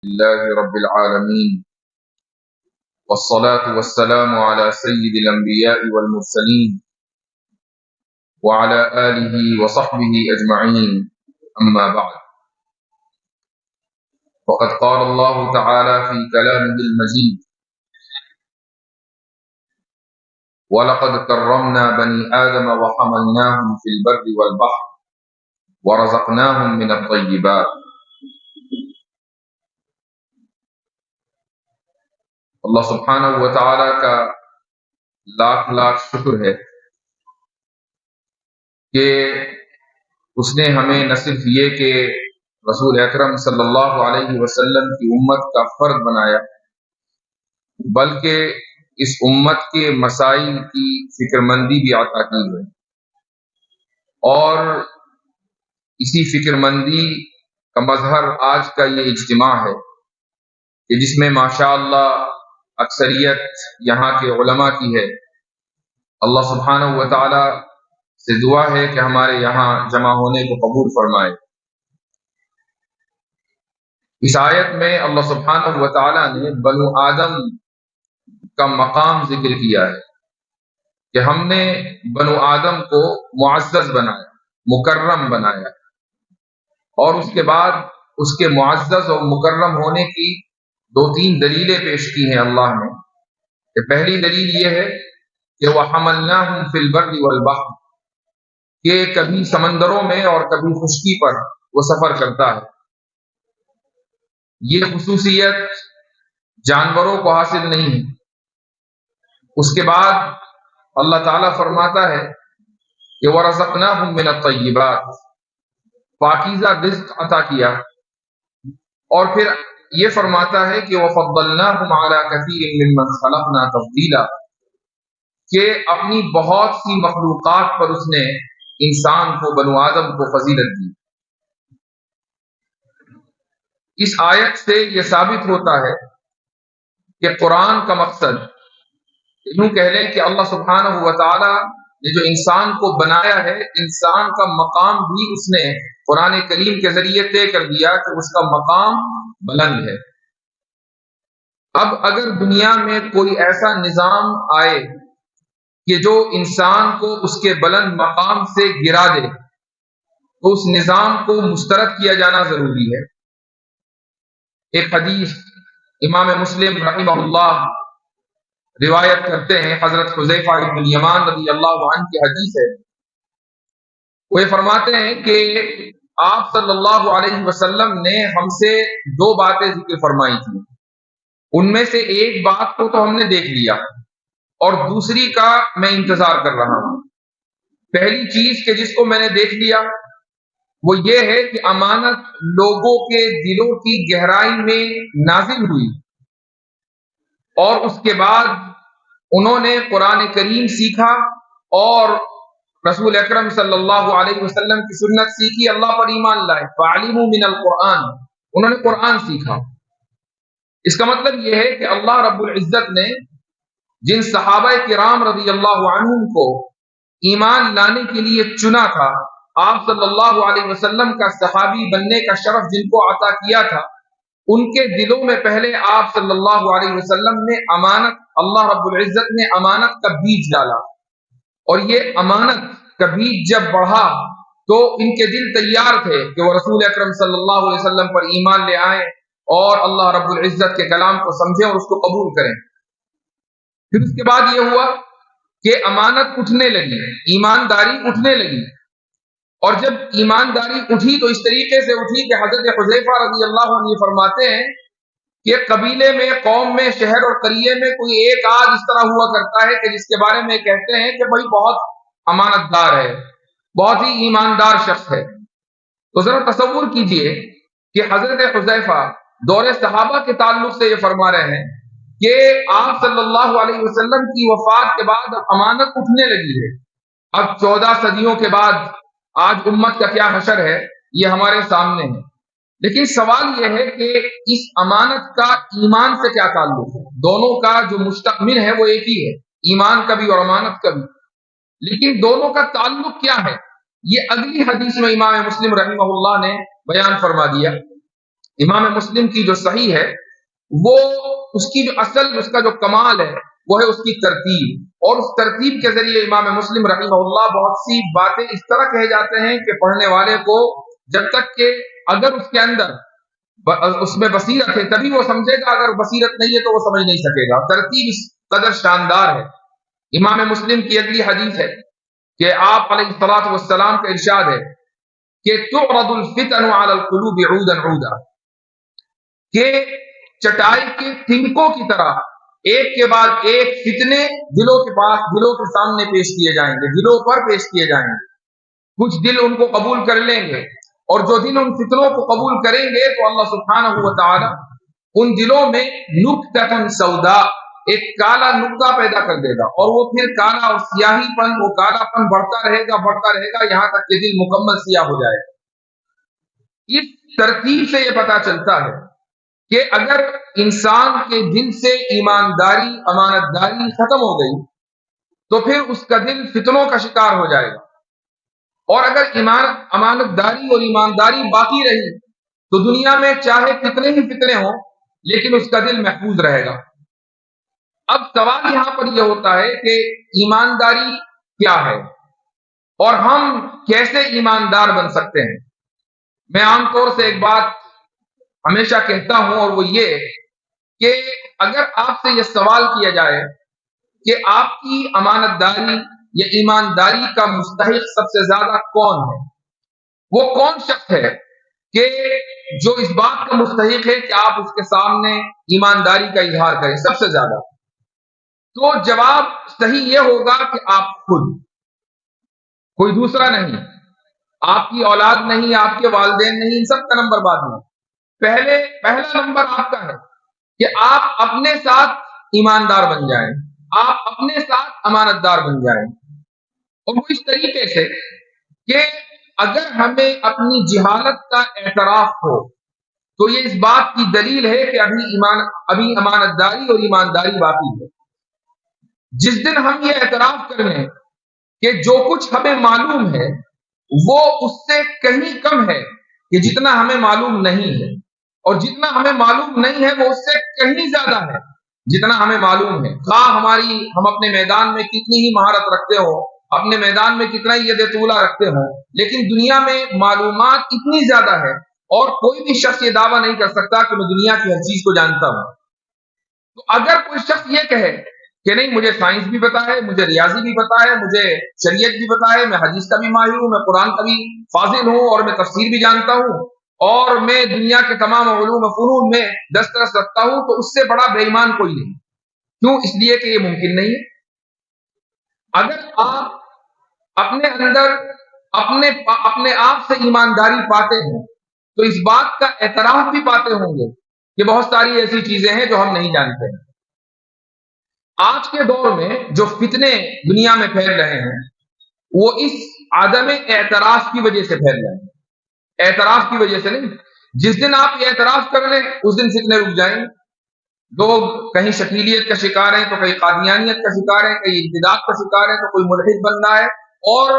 لله رب العالمين، والصلاة والسلام على سيد الأنبياء والمرسلين وعلى آله وصحبه أجمعين. أما بعد، فقد قال الله تعالى في كلامه المجيد: وَلَقَدْ كَرَّمْنَا بَنِي آدَمَ وَحَمَلْنَاهُمْ فِي الْبَرِّ وَالْبَحْرِ وَرَزَقْنَاهُمْ مِنَ الطَّيِّبَاتِ۔ اللہ سبحانہ و تعالیٰ کا لاکھ لاکھ شکر ہے کہ اس نے ہمیں نہ صرف یہ کہ رسول اکرم صلی اللہ علیہ وسلم کی امت کا فرد بنایا، بلکہ اس امت کے مسائل کی فکر مندی بھی عطا کی ہے، اور اسی فکر مندی کا مظہر آج کا یہ اجتماع ہے کہ جس میں ماشاء اللہ اکثریت یہاں کے علماء کی ہے۔ اللہ سبحانہ و تعالی سے دعا ہے کہ ہمارے یہاں جمع ہونے کو قبول فرمائے۔ اس آیت میں اللہ سبحانہ و تعالی نے بنو آدم کا مقام ذکر کیا ہے کہ ہم نے بنو آدم کو معزز بنایا، مکرم بنایا، اور اس کے بعد اس کے معزز اور مکرم ہونے کی دو تین دلیلیں پیش کی ہیں اللہ نے۔ کہ پہلی دلیل یہ ہے کہ وَحَمَلْنَاهُمْ فِي الْبَرِّ وَالْبَحْرِ، کہ کبھی سمندروں میں اور کبھی خشکی پر وہ سفر کرتا ہے۔ یہ خصوصیت جانوروں کو حاصل نہیں ہے۔ اس کے بعد اللہ تعالیٰ فرماتا ہے کہ وَرَزَقْنَاهُمْ مِنَ الطَّيِّبَاتِ، پاکیزہ رزق عطا کیا، اور پھر یہ فرماتا ہے کہ وَفَضَّلْنَاهُمْ عَلَى كَثِيرٍ مِّمَّنْ خَلَقْنَا تَفْضِيلًا، کہ اپنی بہت سی مخلوقات پر اس نے انسان کو، بنو آدم کو فضیلت دی۔ اس آیت سے یہ ثابت ہوتا ہے کہ قرآن کا مقصد، یوں کہہ لیں کہ اللہ سبحانہ و تعالی نے جو انسان کو بنایا ہے، انسان کا مقام بھی اس نے قرآن کریم کے ذریعے طے کر دیا کہ اس کا مقام بلند ہے۔ اب اگر دنیا میں کوئی ایسا نظام آئے کہ جو انسان کو اس کے بلند مقام سے گرا دے، تو اس نظام کو مسترد کیا جانا ضروری ہے۔ ایک حدیث امام مسلم رحمہ اللہ روایت کرتے ہیں، حضرت حذیفہ بن الیمان رضی اللہ عنہ کی حدیث ہے۔ وہ یہ فرماتے ہیں کہ آپ صلی اللہ علیہ وسلم نے ہم سے دو باتیں ذکر فرمائی تھیں، ان میں سے ایک بات کو تو ہم نے دیکھ لیا اور دوسری کا میں انتظار کر رہا ہوں۔ پہلی چیز کہ جس کو میں نے دیکھ لیا وہ یہ ہے کہ امانت لوگوں کے دلوں کی گہرائی میں نازل ہوئی، اور اس کے بعد انہوں نے قرآن کریم سیکھا اور رسول اکرم صلی اللہ علیہ وسلم کی سنت سیکھی، اللہ پر ایمان لائے۔ فَعَلِمُوا مِنَ الْقُرْآنِ، انہوں نے قرآن سیکھا۔ اس کا مطلب یہ ہے کہ اللہ رب العزت نے جن صحابہ کرام رضی اللہ عنہم کو ایمان لانے کے لیے چنا تھا، آپ صلی اللہ علیہ وسلم کا صحابی بننے کا شرف جن کو عطا کیا تھا، ان کے دلوں میں پہلے آپ صلی اللہ علیہ وسلم نے امانت، اللہ رب العزت نے امانت کا بیج ڈالا، اور یہ امانت کا بیج جب بڑھا تو ان کے دل تیار تھے کہ وہ رسول اکرم صلی اللہ علیہ وسلم پر ایمان لے آئیں اور اللہ رب العزت کے کلام کو سمجھیں اور اس کو قبول کریں۔ پھر اس کے بعد یہ ہوا کہ امانت اٹھنے لگی، ایمانداری اٹھنے لگی، اور جب ایمانداری اٹھی تو اس طریقے سے اٹھی کہ حضرت حذیفہ رضی اللہ عنہ یہ فرماتے ہیں کہ قبیلے میں، قوم میں، شہر اور قریے میں کوئی ایک آدھ اس طرح ہوا کرتا ہے کہ جس کے بارے میں کہتے ہیں کہ بھائی بہت امانت دار ہے، بہت ہی ایماندار شخص ہے۔ تو ذرا تصور کیجئے کہ حضرت حذیفہ دور صحابہ کے تعلق سے یہ فرما رہے ہیں کہ آپ صلی اللہ علیہ وسلم کی وفات کے بعد امانت اٹھنے لگی ہے۔ اب 14 صدیوں کے بعد آج امت کا کیا حشر ہے یہ ہمارے سامنے ہے، لیکن سوال یہ ہے کہ اس امانت کا ایمان سے کیا تعلق ہے؟ دونوں کا جو مستقبل ہے وہ ایک ہی ہے، ایمان کا بھی اور امانت کا بھی، لیکن دونوں کا تعلق کیا ہے یہ اگلی حدیث میں امام مسلم رحمہ اللہ نے بیان فرما دیا امام مسلم کی جو صحیح ہے وہ اس کی جو اصل اس کا جو کمال ہے وہ ہے اس کی ترتیب, اور اس ترتیب کے ذریعے امام مسلم رحمہ اللہ بہت سی باتیں اس طرح کہے جاتے ہیں کہ پڑھنے والے کو جب تک کہ اگر اس کے اندر اس میں بصیرت ہے تبھی وہ سمجھے گا, اگر بصیرت نہیں ہے تو وہ سمجھ نہیں سکے گا. ترتیب اس قدر شاندار ہے. امام مسلم کی اگلی حدیث ہے کہ آپ علیہ الصلوۃ والسلام کا ارشاد ہے کہ تعرض الفتن علی القلوب عودا عودا, کہ چٹائی کے تنکوں کی طرح ایک کے بعد ایک فتنے دلوں کے سامنے پیش کیے جائیں گے, دلوں پر پیش کیے جائیں گے. کچھ دل ان کو قبول کر لیں گے, اور جو دل ان فتنوں کو قبول کریں گے تو اللہ سبحانہ و تعالی ان دلوں میں نکتۃ سودا, ایک کالا نقطہ پیدا کر دے گا, اور وہ پھر کالا اور سیاہی پن, وہ کالا پن بڑھتا رہے گا یہاں تک کہ دل مکمل سیاہ ہو جائے گا. اس ترتیب سے یہ پتا چلتا ہے کہ اگر انسان کے دل سے ایمانداری امانت داری ختم ہو گئی تو پھر اس کا دل فتنوں کا شکار ہو جائے گا, اور اگر امانت داری اور ایمانداری باقی رہی تو دنیا میں چاہے کتنے ہی فتنے ہوں لیکن اس کا دل محفوظ رہے گا. اب سوال یہاں پر یہ ہوتا ہے کہ ایمانداری کیا ہے اور ہم کیسے ایماندار بن سکتے ہیں. میں عام طور سے ایک بات ہمیشہ کہتا ہوں, اور وہ یہ کہ اگر آپ سے یہ سوال کیا جائے کہ آپ کی امانت داری یا ایمانداری کا مستحق سب سے زیادہ کون ہے, وہ کون شخص ہے کہ جو اس بات کا مستحق ہے کہ آپ اس کے سامنے ایمانداری کا اظہار کریں سب سے زیادہ, تو جواب صحیح یہ ہوگا کہ آپ خود, کوئی دوسرا نہیں. آپ کی اولاد نہیں, آپ کے والدین نہیں, ان سب کا نمبر بعد میں. پہلا نمبر آپ کا ہے کہ آپ اپنے ساتھ ایماندار بن جائیں, آپ اپنے ساتھ امانت دار بن جائیں, اور وہ اس طریقے سے کہ اگر ہمیں اپنی جہالت کا اعتراف ہو تو یہ اس بات کی دلیل ہے کہ ابھی امانت داری اور ایمانداری باقی ہے. جس دن ہم یہ اعتراف کر لیں کہ جو کچھ ہمیں معلوم ہے وہ اس سے کہیں کم ہے کہ جتنا ہمیں معلوم نہیں ہے, اور جتنا ہمیں معلوم نہیں ہے وہ اس سے کہیں زیادہ ہے جتنا ہمیں معلوم ہے. ہم اپنے میدان میں کتنی ہی مہارت رکھتے ہو, اپنے میدان میں کتنا ہی ید طولہ رکھتے ہو, لیکن دنیا میں معلومات اتنی زیادہ ہے اور کوئی بھی شخص یہ دعویٰ نہیں کر سکتا کہ میں دنیا کی ہر چیز کو جانتا ہوں. تو اگر کوئی شخص یہ کہے کہ نہیں مجھے سائنس بھی پتا ہے, مجھے ریاضی بھی پتا ہے, مجھے شریعت بھی پتا ہے, میں حدیث کا بھی ماہر ہوں, میں قرآن کا بھی فاضل ہوں, اور میں تفسیر بھی جانتا ہوں, اور میں دنیا کے تمام علوم و فنون میں دسترس رکھتا ہوں, تو اس سے بڑا بے ایمان کوئی نہیں. کیوں؟ اس لیے کہ یہ ممکن نہیں ہے. اگر آپ اپنے اندر اپنے آپ سے ایمانداری پاتے ہیں تو اس بات کا اعتراف بھی پاتے ہوں گے کہ بہت ساری ایسی چیزیں ہیں جو ہم نہیں جانتے ہیں. آج کے دور میں جو فتنے دنیا میں پھیل رہے ہیں وہ اس عدم اعتراف کی وجہ سے پھیل رہے ہیں, اعتراف کی وجہ سے نہیں. جس دن آپ یہ اعتراف کر لیں اس دن فتنے رک جائیں. لوگ کہیں شکیلیت کا شکار ہیں تو کہیں قادیانیت کا شکار ہیں, کہیں ابتداء کا شکار ہے, تو کوئی ملحد بن رہا ہے, اور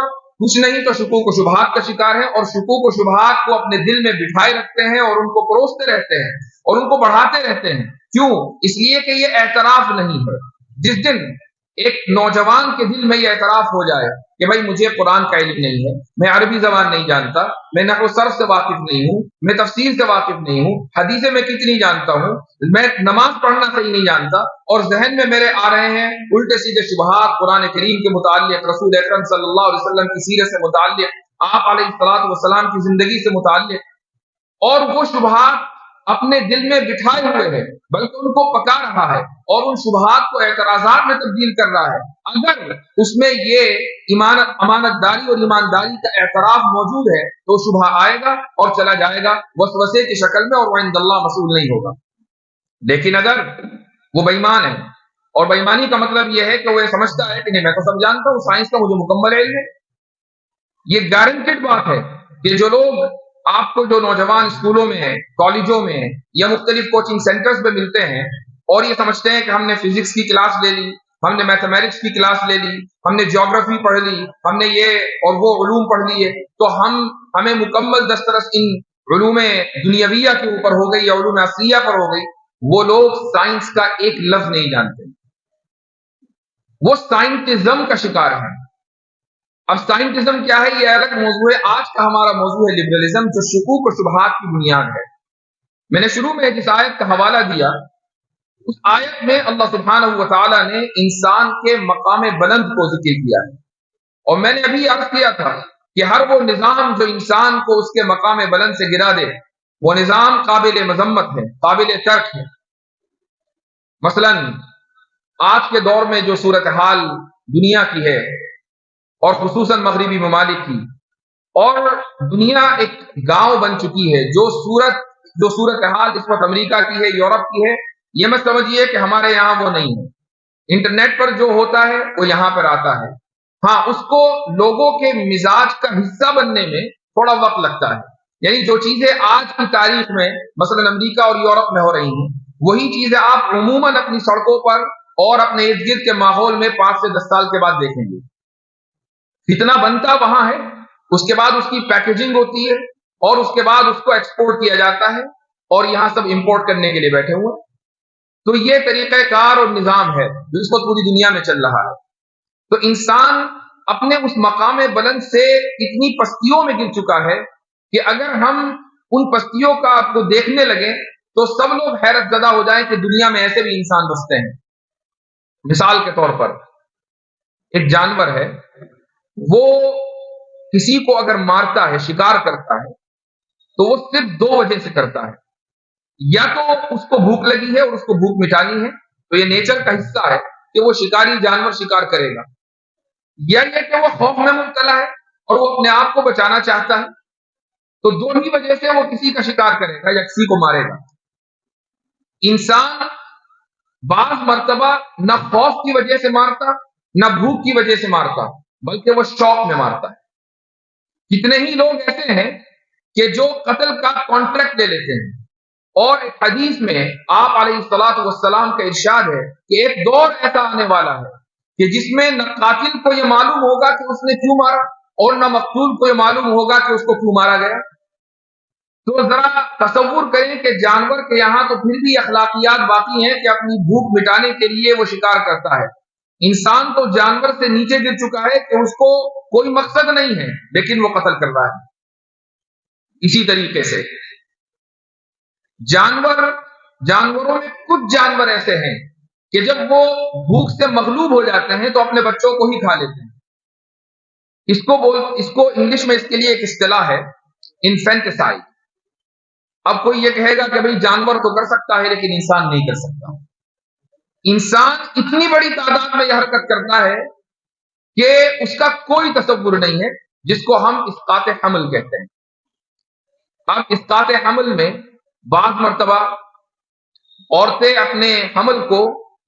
کچھ نہیں تو شکوک و شبہات کا شکار ہے, اور شکوک و شبہات کو اپنے دل میں بٹھائے رکھتے ہیں اور ان کو پروستے رہتے ہیں اور ان کو بڑھاتے رہتے ہیں. کیوں؟ اس لیے کہ یہ اعتراف نہیں ہے. جس دن ایک نوجوان کے دل میں یہ اعتراف ہو جائے کہ بھائی مجھے قرآن کا علم نہیں ہے, میں عربی زبان نہیں جانتا, میں نحو صرف سے واقف نہیں ہوں, میں تفسیر سے واقف نہیں ہوں, حدیثیں میں کتنی جانتا ہوں, میں نماز پڑھنا صحیح نہیں جانتا, اور ذہن میں میرے آ رہے ہیں الٹے سیدھے شبہات قرآن کریم کے متعلق, رسول اکرم صلی اللہ علیہ وسلم کی سیرت سے متعلق, آپ علیہ الصلوۃ والسلام کی زندگی سے متعلق, اور وہ شبہات اپنے دل میں بٹھائے ہوئے ہیں, بلکہ ان کو پکا رہا ہے اور ان شبہات کو اعتراضات میں تبدیل کر رہا ہے. اگر اس میں یہ امانت داری اور ایمانداری کا اعتراف موجود ہے تو شبہ آئے گا اور چلا جائے گا وسوسے کی شکل میں, اور وہ عند اللہ مسئول نہیں ہوگا. لیکن اگر وہ بے ایمان ہے, اور بے ایمانی کا مطلب یہ ہے کہ وہ یہ سمجھتا ہے کہ نہیں میں تو سب جانتا ہوں, سائنس کا مجھے مکمل علم ہے, یہ گارنٹیڈ بات ہے کہ جو لوگ آپ کو جو نوجوان اسکولوں میں ہیں, کالجوں میں یا مختلف کوچنگ سینٹرز میں ملتے ہیں اور یہ سمجھتے ہیں کہ ہم نے فزکس کی کلاس لے لی, ہم نے میتھمیٹکس کی کلاس لے لی, ہم نے جیوگرافی پڑھ لی, ہم نے یہ اور وہ علوم پڑھ لیے, تو ہمیں مکمل دسترس ان علوم دنیاویہ کے اوپر ہو گئی یا علوم عصریہ پر ہو گئی، وہ لوگ سائنس کا ایک لفظ نہیں جانتے، وہ سائنٹزم کا شکار ہے۔ اب سائنٹزم کیا ہے یہ الگ موضوع ہے، آج کا ہمارا موضوع ہے لبرلزم، جو شکوک و شبہات کی بنیاد ہے۔ میں نے شروع میں جس آیت کا حوالہ دیا، اس آیت میں اللہ سبحانہ و تعالیٰ نے انسان کے مقام بلند کو ذکر کیا ہے، اور میں نے ابھی عرض کیا تھا کہ ہر وہ نظام جو انسان کو اس کے مقام بلند سے گرا دے، وہ نظام قابل مذمت ہے، قابل ترک ہے۔ مثلا آج کے دور میں جو صورتحال دنیا کی ہے، اور خصوصاً مغربی ممالک کی، اور دنیا ایک گاؤں بن چکی ہے، جو صورتحال اس وقت امریکہ کی ہے، یورپ کی ہے، یہ مت سمجھیے کہ ہمارے یہاں وہ نہیں ہے۔ انٹرنیٹ پر جو ہوتا ہے وہ یہاں پر آتا ہے، ہاں اس کو لوگوں کے مزاج کا حصہ بننے میں تھوڑا وقت لگتا ہے۔ یعنی جو چیزیں آج کی تاریخ میں مثلا امریکہ اور یورپ میں ہو رہی ہیں، وہی چیزیں آپ عموماً اپنی سڑکوں پر اور اپنے ارد گرد کے ماحول میں 5 سے 10 سال کے بعد دیکھیں گے۔ فتنہ بنتا وہاں ہے، اس کے بعد اس کی پیکیجنگ ہوتی ہے، اور اس کے بعد اس کو ایکسپورٹ کیا جاتا ہے، اور یہاں سب امپورٹ کرنے کے لیے بیٹھے ہوئے۔ تو یہ طریقہ کار اور نظام ہے جو اس وقت پوری دنیا میں چل رہا ہے۔ تو انسان اپنے اس مقام بلند سے اتنی پستیوں میں گر چکا ہے کہ اگر ہم ان پستیوں کا آپ کو دیکھنے لگیں تو سب لوگ حیرت زدہ ہو جائیں کہ دنیا میں ایسے بھی انسان بستے ہیں۔ مثال کے طور پر ایک جانور ہے، وہ کسی کو اگر مارتا ہے، شکار کرتا ہے، تو وہ صرف 2 وجہ سے کرتا ہے۔ یا تو اس کو بھوک لگی ہے اور اس کو بھوک مٹانی ہے، تو یہ نیچر کا حصہ ہے کہ وہ شکاری جانور شکار کرے گا، یا یہ کہ وہ خوف میں مبتلا ہے اور وہ اپنے آپ کو بچانا چاہتا ہے، تو 2 ہی وجہ سے وہ کسی کا شکار کرے گا یا کسی کو مارے گا۔ انسان بعض مرتبہ نہ خوف کی وجہ سے مارتا، نہ بھوک کی وجہ سے مارتا، بلکہ وہ شوق میں مارتا ہے۔ کتنے ہی لوگ ایسے ہیں کہ جو قتل کا کانٹریکٹ لے لیتے ہیں، اور ایک حدیث میں آپ علیہ الصلوۃ والسلام کا ارشاد ہے کہ ایک دور ایسا آنے والا ہے کہ جس میں نہ قاتل کو یہ معلوم ہوگا کہ اس نے کیوں مارا، اور نہ مقتول کو یہ معلوم ہوگا کہ اس کو کیوں مارا گیا۔ تو ذرا تصور کریں کہ جانور کے یہاں تو پھر بھی اخلاقیات باقی ہیں کہ اپنی بھوک مٹانے کے لیے وہ شکار کرتا ہے، انسان تو جانور سے نیچے گر چکا ہے کہ اس کو کوئی مقصد نہیں ہے لیکن وہ قتل کر رہا ہے۔ اسی طریقے سے جانوروں میں کچھ جانور ایسے ہیں کہ جب وہ بھوک سے مغلوب ہو جاتے ہیں تو اپنے بچوں کو ہی کھا لیتے ہیں۔ اس کو انگلش میں اس کے لیے ایک اصطلاح ہے انفینٹسائڈ۔ اب کوئی یہ کہے گا کہ بھئی جانور تو کر سکتا ہے لیکن انسان نہیں کر سکتا۔ انسان اتنی بڑی تعداد میں یہ حرکت کرتا ہے کہ اس کا کوئی تصور نہیں ہے، جس کو ہم اسقاط حمل کہتے ہیں۔ اب اسقاط حمل میں بعض مرتبہ عورتیں اپنے حمل کو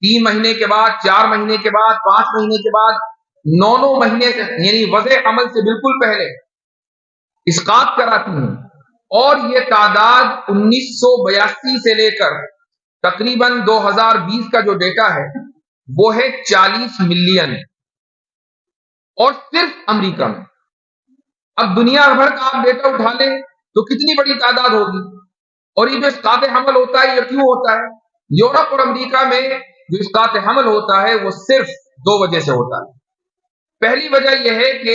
3 مہینے کے بعد، 4 مہینے کے بعد، 5 مہینے کے بعد، 9 مہینے سے یعنی وضع حمل سے بالکل پہلے اسقاط کراتی ہیں، اور یہ تعداد 1982 سے لے کر تقریباً 2020 کا جو ڈیٹا ہے وہ ہے 40 ملین، اور صرف امریکہ میں۔ اب دنیا بھر کا آپ ڈیٹا اٹھا لیں تو کتنی بڑی تعداد ہوگی۔ اور یہ جو اسقاط حمل ہوتا ہے یہ کیوں ہوتا ہے؟ یورپ اور امریکہ میں جو اسقاط حمل ہوتا ہے وہ صرف 2 وجہ سے ہوتا ہے۔ پہلی وجہ یہ ہے کہ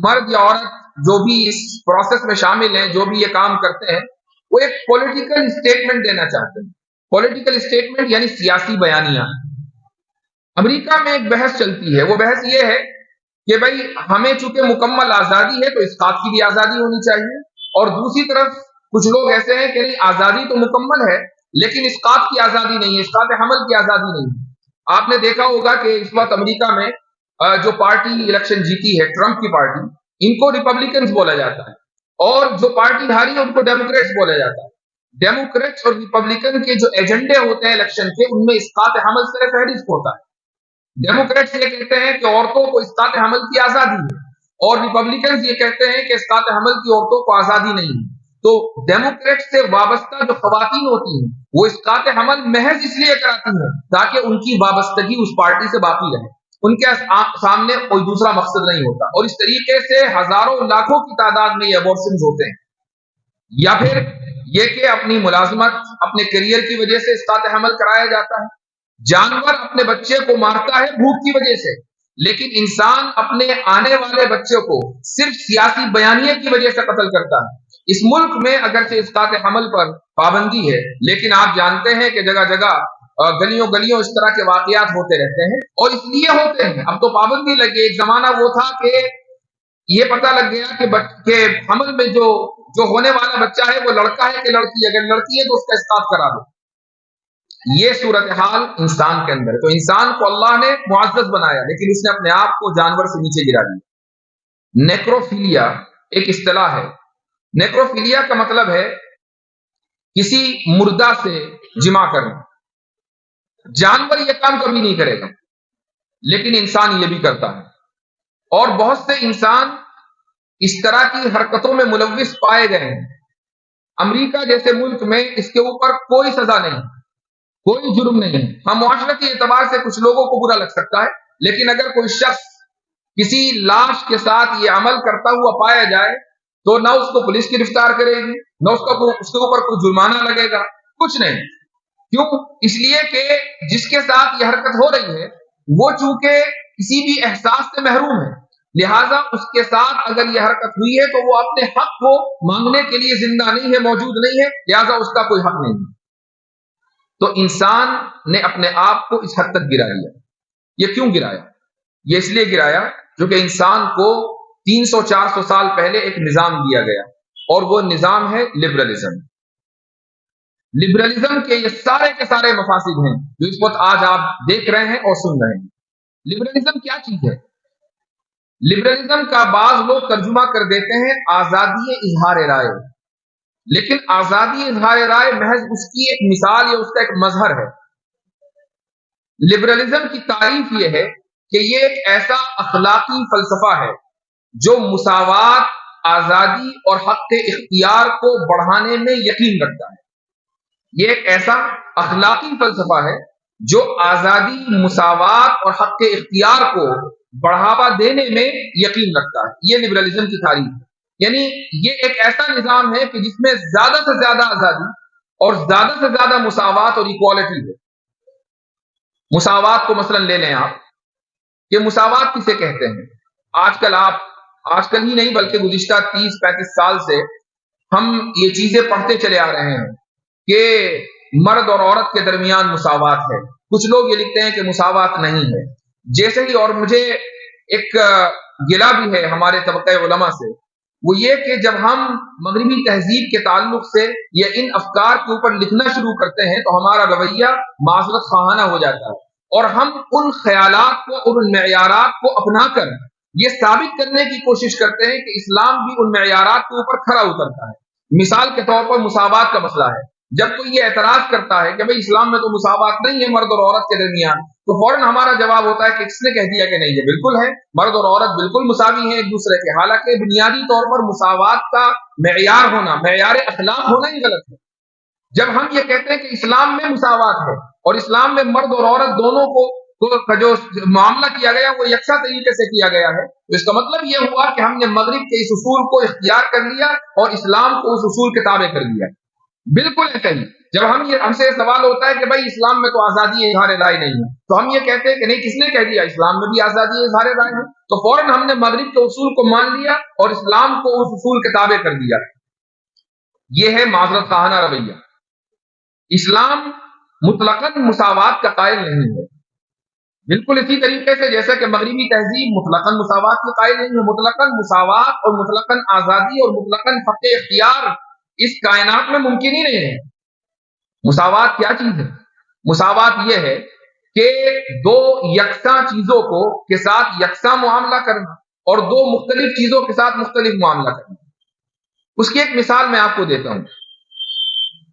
مرد یا عورت جو بھی اس پروسیس میں شامل ہیں، جو بھی یہ کام کرتے ہیں، وہ ایک پولیٹیکل اسٹیٹمنٹ دینا چاہتے ہیں۔ پولیٹیکل اسٹیٹمنٹ یعنی سیاسی بیانیہ۔ امریکہ میں ایک بحث چلتی ہے، وہ بحث یہ ہے کہ بھئی ہمیں چونکہ مکمل آزادی ہے تو اسقاط کی بھی آزادی ہونی چاہیے، اور دوسری طرف کچھ لوگ ایسے ہیں کہ نہیں، آزادی تو مکمل ہے لیکن اسقاط کی آزادی نہیں ہے، اسقاط حمل کی آزادی نہیں ہے۔ آپ نے دیکھا ہوگا کہ اس وقت امریکہ میں جو پارٹی الیکشن جیتی ہے، ٹرمپ کی پارٹی، ان کو ریپبلکنز بولا جاتا ہے، اور جو پارٹی ہاری ہے ان کو ڈیموکریٹس بولا جاتا ہے۔ ڈیموکریٹس اور ریپبلکن کے جو ایجنڈے ہوتے ہیں الیکشن کے، ان میں اسقاط حمل سے فہرست ہوتا ہے۔ ڈیموکریٹس یہ کہتے ہیں کہ عورتوں کو اسقاط حمل کی آزادی ہے، اور ریپبلکنز یہ کہتے ہیں کہ اسقاط حمل کی عورتوں کو آزادی نہیں ہے۔ تو ڈیموکریٹ سے وابستہ جو خواتین ہوتی ہیں وہ اسقاط حمل محض اس لیے کراتی ہیں تاکہ ان کی وابستگی اس پارٹی سے باقی رہے، ان کے سامنے کوئی دوسرا مقصد نہیں ہوتا، اور اس طریقے سے ہزاروں لاکھوں کی تعداد میں یہ ابورشنز ہوتے ہیں۔ یا پھر یہ کہ اپنی ملازمت اپنے کیریئر کی وجہ سے اسقاط حمل کرایا جاتا ہے. جانور اپنے بچے کو مارتا ہے بھوک کی وجہ سے، لیکن انسان اپنے آنے والے بچے کو صرف سیاسی بیانیے کی وجہ سے قتل کرتا ہے. اس ملک میں اگرچہ اسقاط حمل پر پابندی ہے، لیکن آپ جانتے ہیں کہ جگہ جگہ گلیوں گلیوں اس طرح کے واقعات ہوتے رہتے ہیں، اور اس لیے ہوتے ہیں. اب تو پابندی لگی. ایک زمانہ وہ تھا کہ یہ پتہ لگ گیا کہ حمل میں جو ہونے والا بچہ ہے وہ لڑکا ہے کہ لڑکی ہے، اگر لڑکی ہے تو اس کا اسقاط کرا دو. یہ صورتحال انسان کے اندر ہے. تو انسان کو اللہ نے معزز بنایا، لیکن اس نے اپنے آپ کو جانور سے نیچے گرا دیا. نیکروفیلیا ایک اصطلاح ہے. نیکروفیلیا کا مطلب ہے کسی مردہ سے جمع کرنا. جانور یہ کام کبھی نہیں کرے گا، لیکن انسان یہ بھی کرتا ہے. اور بہت سے انسان اس طرح کی حرکتوں میں ملوث پائے گئے ہیں. امریکہ جیسے ملک میں اس کے اوپر کوئی سزا نہیں، کوئی جرم نہیں. ہم معاشرتی اعتبار سے کچھ لوگوں کو برا لگ سکتا ہے، لیکن اگر کوئی شخص کسی لاش کے ساتھ یہ عمل کرتا ہوا پایا جائے تو نہ اس کو پولیس گرفتار کرے گی، نہ اس کے اوپر کوئی جرمانہ لگے گا، کچھ نہیں. کیوں؟ اس لیے کہ جس کے ساتھ یہ حرکت ہو رہی ہے وہ چونکہ کسی بھی احساس سے محروم ہے، لہذا اس کے ساتھ اگر یہ حرکت ہوئی ہے تو وہ اپنے حق کو مانگنے کے لیے زندہ نہیں ہے، موجود نہیں ہے، لہذا اس کا کوئی حق نہیں ہے. تو انسان نے اپنے آپ کو اس حد تک گرا دیا. یہ کیوں گرایا؟ یہ اس لیے گرایا کیونکہ انسان کو 300-400 سال پہلے ایک نظام دیا گیا، اور وہ نظام ہے لبرلزم. لبرلزم کے یہ سارے کے سارے مفاسد ہیں جو اس وقت آج آپ دیکھ رہے ہیں اور سن رہے ہیں. لبرلزم کیا چیز ہے؟ لبرلزم کا بعض لوگ ترجمہ کر دیتے ہیں آزادی اظہار رائے، لیکن آزادی اظہار رائے محض اس کی ایک مثال یا اس کا ایک مظہر ہے. لبرلزم کی تعریف یہ ہے کہ یہ ایک ایسا اخلاقی فلسفہ ہے جو مساوات، آزادی اور حق اختیار کو بڑھانے میں یقین رکھتا ہے. یہ ایک ایسا اخلاقی فلسفہ ہے جو آزادی، مساوات اور حق اختیار کو بڑھاوا دینے میں یقین رکھتا ہے. یہ لبرلزم کی تعریف ہے. یعنی یہ ایک ایسا نظام ہے کہ جس میں زیادہ سے زیادہ آزادی اور زیادہ سے زیادہ مساوات اور ایکوالٹی ہے. مساوات کو مثلا لے لیں آپ، کہ مساوات کسے کہتے ہیں؟ آج کل ہی نہیں بلکہ گزشتہ 30-35 سال سے ہم یہ چیزیں پڑھتے چلے آ رہے ہیں کہ مرد اور عورت کے درمیان مساوات ہے. کچھ لوگ یہ لکھتے ہیں کہ مساوات نہیں ہے. جیسے ہی، اور مجھے ایک گلہ بھی ہے ہمارے طبقہ علماء سے، وہ یہ کہ جب ہم مغربی تہذیب کے تعلق سے یا ان افکار کے اوپر لکھنا شروع کرتے ہیں تو ہمارا رویہ معذرت خواہانہ ہو جاتا ہے، اور ہم ان خیالات کو اور ان معیارات کو اپنا کر یہ ثابت کرنے کی کوشش کرتے ہیں کہ اسلام بھی ان معیارات کے اوپر کھرا اترتا ہے. مثال کے طور پر مساوات کا مسئلہ ہے. جب کوئی یہ اعتراض کرتا ہے کہ بھئی اسلام میں تو مساوات نہیں ہے مرد اور عورت کے درمیان، تو فوراً ہمارا جواب ہوتا ہے کہ کس نے کہہ دیا کہ نہیں، یہ بالکل ہے، مرد اور عورت بالکل مساوی ہیں ایک دوسرے کے. حالانکہ بنیادی طور پر مساوات کا معیار ہونا، معیار اخلاق ہونا ہی غلط ہے. جب ہم یہ کہتے ہیں کہ اسلام میں مساوات ہے اور اسلام میں مرد اور عورت دونوں کو کا جو معاملہ کیا گیا وہ یکساں طریقے سے کیا گیا ہے، تو اس کا مطلب یہ ہوا کہ ہم نے مغرب کے اس اصول کو اختیار کر لیا اور اسلام کو اس اصول کے تابع کر لیا. بالکل ایسا ہی جب ہم سے سوال ہوتا ہے کہ بھائی اسلام میں تو آزادی اظہار رائے نہیں ہے، تو ہم یہ کہتے ہیں کہ نہیں، کس نے کہہ دیا اسلام میں بھی آزادی اظہار رائے ہے؟ تو فوراً ہم نے مغرب کے اصول کو مان لیا اور اسلام کو اس اصول کے تابع کر دیا. یہ ہے معذرت خواہانہ رویہ. اسلام مطلقاً مساوات کا قائل نہیں ہے، بالکل اسی طریقے سے جیسا کہ مغربی تہذیب مطلقاً مساوات کے قائل نہیں ہے. مطلقاً مساوات اور مطلقاً آزادی اور مطلقاً حق اختیار اس کائنات میں ممکن ہی نہیں ہے. مساوات کیا چیز ہے؟ مساوات یہ ہے کہ دو یکساں چیزوں کے ساتھ یکساں معاملہ کرنا اور دو مختلف چیزوں کے ساتھ مختلف معاملہ کرنا. اس کی ایک مثال میں آپ کو دیتا ہوں.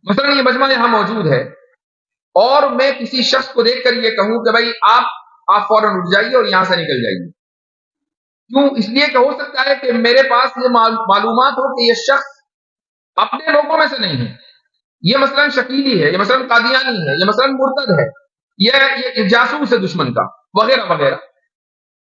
مثلا یہ مجمع یہاں موجود ہے اور میں کسی شخص کو دیکھ کر یہ کہوں کہ بھائی آپ فوراً اٹھ جائیے اور یہاں سے نکل جائیے. کیوں؟ اس لیے کہ ہو سکتا ہے کہ میرے پاس یہ معلومات ہو کہ یہ شخص اپنے لوگوں میں سے نہیں ہے، یہ مثلا شکیلی ہے، یہ مثلا قادیانی ہے، یہ مثلا مرتد ہے، یہ جاسوس ہے دشمن کا، وغیرہ وغیرہ.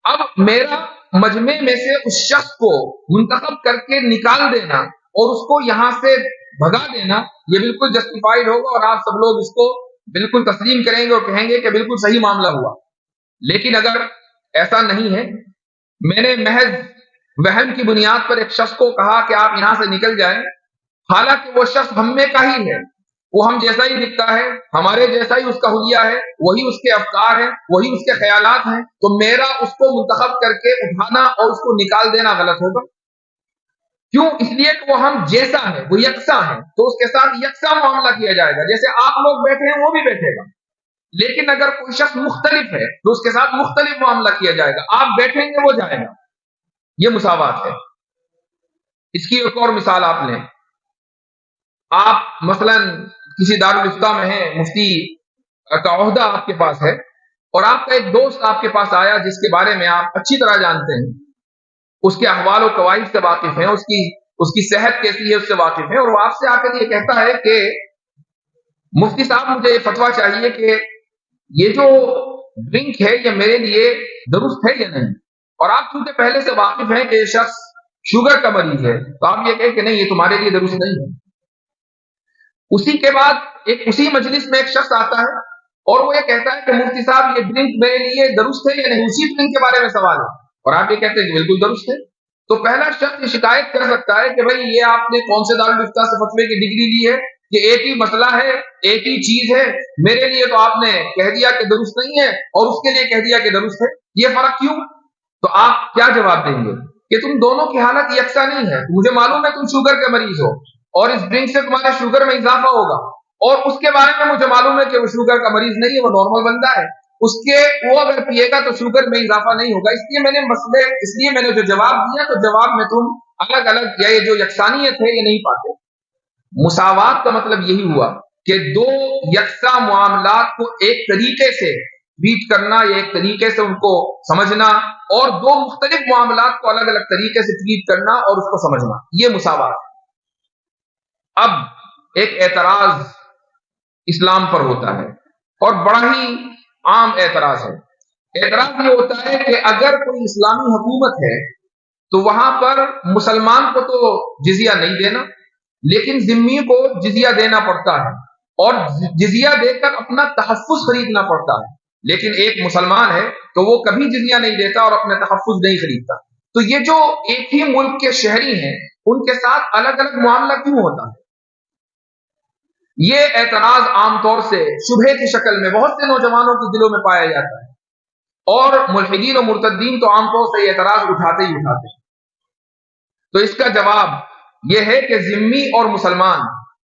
اب میرا مجمع میں سے اس شخص کو منتخب کر کے نکال دینا اور اس کو یہاں سے بھگا دینا یہ بالکل جسٹیفائڈ ہوگا اور آپ سب لوگ اس کو بالکل تسلیم کریں گے اور کہیں گے کہ بالکل صحیح معاملہ ہوا. لیکن اگر ایسا نہیں ہے، میں نے محض وہم کی بنیاد پر ایک شخص کو کہا کہ آپ یہاں سے نکل جائیں، حالانکہ وہ شخص ہم میں کا ہی ہے، وہ ہم جیسا ہی دکھتا ہے، ہمارے جیسا ہی اس کا حلیہ ہے، وہی اس کے افکار ہیں، وہی اس کے خیالات ہیں، تو میرا اس کو منتخب کر کے اٹھانا اور اس کو نکال دینا غلط ہوگا. کیوں؟ اس لیے کہ وہ ہم جیسا ہے، وہ یکساں ہے، تو اس کے ساتھ یکساں معاملہ کیا جائے گا. جیسے آپ لوگ بیٹھے ہیں وہ بھی بیٹھے گا. لیکن اگر کوئی شخص مختلف ہے تو اس کے ساتھ مختلف معاملہ کیا جائے گا. آپ بیٹھیں گے وہ جائے گا. یہ مساوات ہے. اس کی ایک اور مثال آپ لیں. آپ مثلا کسی دارالفتہ میں ہیں، مفتی کا عہدہ آپ کے پاس ہے، اور آپ کا ایک دوست آپ کے پاس آیا جس کے بارے میں آپ اچھی طرح جانتے ہیں، اس کے احوال و قواعد سے واقف ہیں، اس کی صحت کیسی ہے اس سے واقف ہیں، اور وہ آپ سے آ کر یہ کہتا ہے کہ مفتی صاحب مجھے یہ فتویٰ چاہیے کہ یہ جو ڈرنک ہے یہ میرے لیے درست ہے یا نہیں. اور آپ چونکہ پہلے سے واقف ہیں کہ یہ شخص شوگر کا مریض ہے، تو آپ یہ کہیں کہ نہیں یہ تمہارے لیے درست نہیں ہے. اسی کے بعد اسی مجلس میں ایک شخص آتا ہے اور وہ یہ کہتا ہے کہ مفتی صاحب یہ ڈرنک میرے لیے درست ہے یا نہیں، اسی ڈرنک کے بارے میں سوال ہے، اور آپ یہ کہتے ہیں کہ بالکل درست ہے. تو پہلا شخص یہ شکایت کر سکتا ہے کہ بھائی یہ آپ نے کون سے دارالفتہ سے فتوے کی ڈگری لی ہے کہ ایک ہی مسئلہ ہے، ایک ہی چیز ہے، میرے لیے تو آپ نے کہہ دیا کہ درست نہیں ہے اور اس کے لیے کہہ دیا کہ درست ہے، یہ فرق کیوں؟ تو آپ کیا جواب دیں گے کہ تم دونوں کی حالت یکساں نہیں ہے. مجھے معلوم ہے تم شوگر کے مریض ہو اور اس ڈرنک سے تمہارے شوگر میں اضافہ ہوگا، اور اس کے بارے میں مجھے معلوم ہے کہ وہ شوگر کا مریض نہیں ہے، وہ نارمل بندہ ہے، وہ اگر پیے گا تو شوگر میں اضافہ نہیں ہوگا. اس لیے میں نے جو جواب دیا تو جواب میں تم الگ الگ یا یہ جو یکسانیت ہے یہ نہیں پاتے. مساوات کا مطلب یہی ہوا کہ دو یکساں معاملات کو ایک طریقے سے ٹریٹ کرنا یا ایک طریقے سے ان کو سمجھنا، اور دو مختلف معاملات کو الگ الگ طریقے سے ٹریٹ کرنا اور اس کو سمجھنا، یہ مساوات ہے. اب ایک اعتراض اسلام پر ہوتا ہے اور بڑا ہی عام اعتراض ہے. اعتراض یہ ہوتا ہے کہ اگر کوئی اسلامی حکومت ہے تو وہاں پر مسلمان کو تو جزیہ نہیں دینا، لیکن ذمی کو جزیہ دینا پڑتا ہے اور جزیہ دے کر اپنا تحفظ خریدنا پڑتا ہے. لیکن ایک مسلمان ہے تو وہ کبھی جزیہ نہیں دیتا اور اپنے تحفظ نہیں خریدتا. تو یہ جو ایک ہی ملک کے شہری ہیں ان کے ساتھ الگ الگ معاملہ کیوں ہوتا ہے؟ یہ اعتراض عام طور سے شبہے کی شکل میں بہت سے نوجوانوں کے دلوں میں پایا جاتا ہے، اور ملحدین و مرتدین تو عام طور سے یہ اعتراض اٹھاتے ہی اٹھاتے ہیں. تو اس کا جواب یہ ہے کہ ذمی اور مسلمان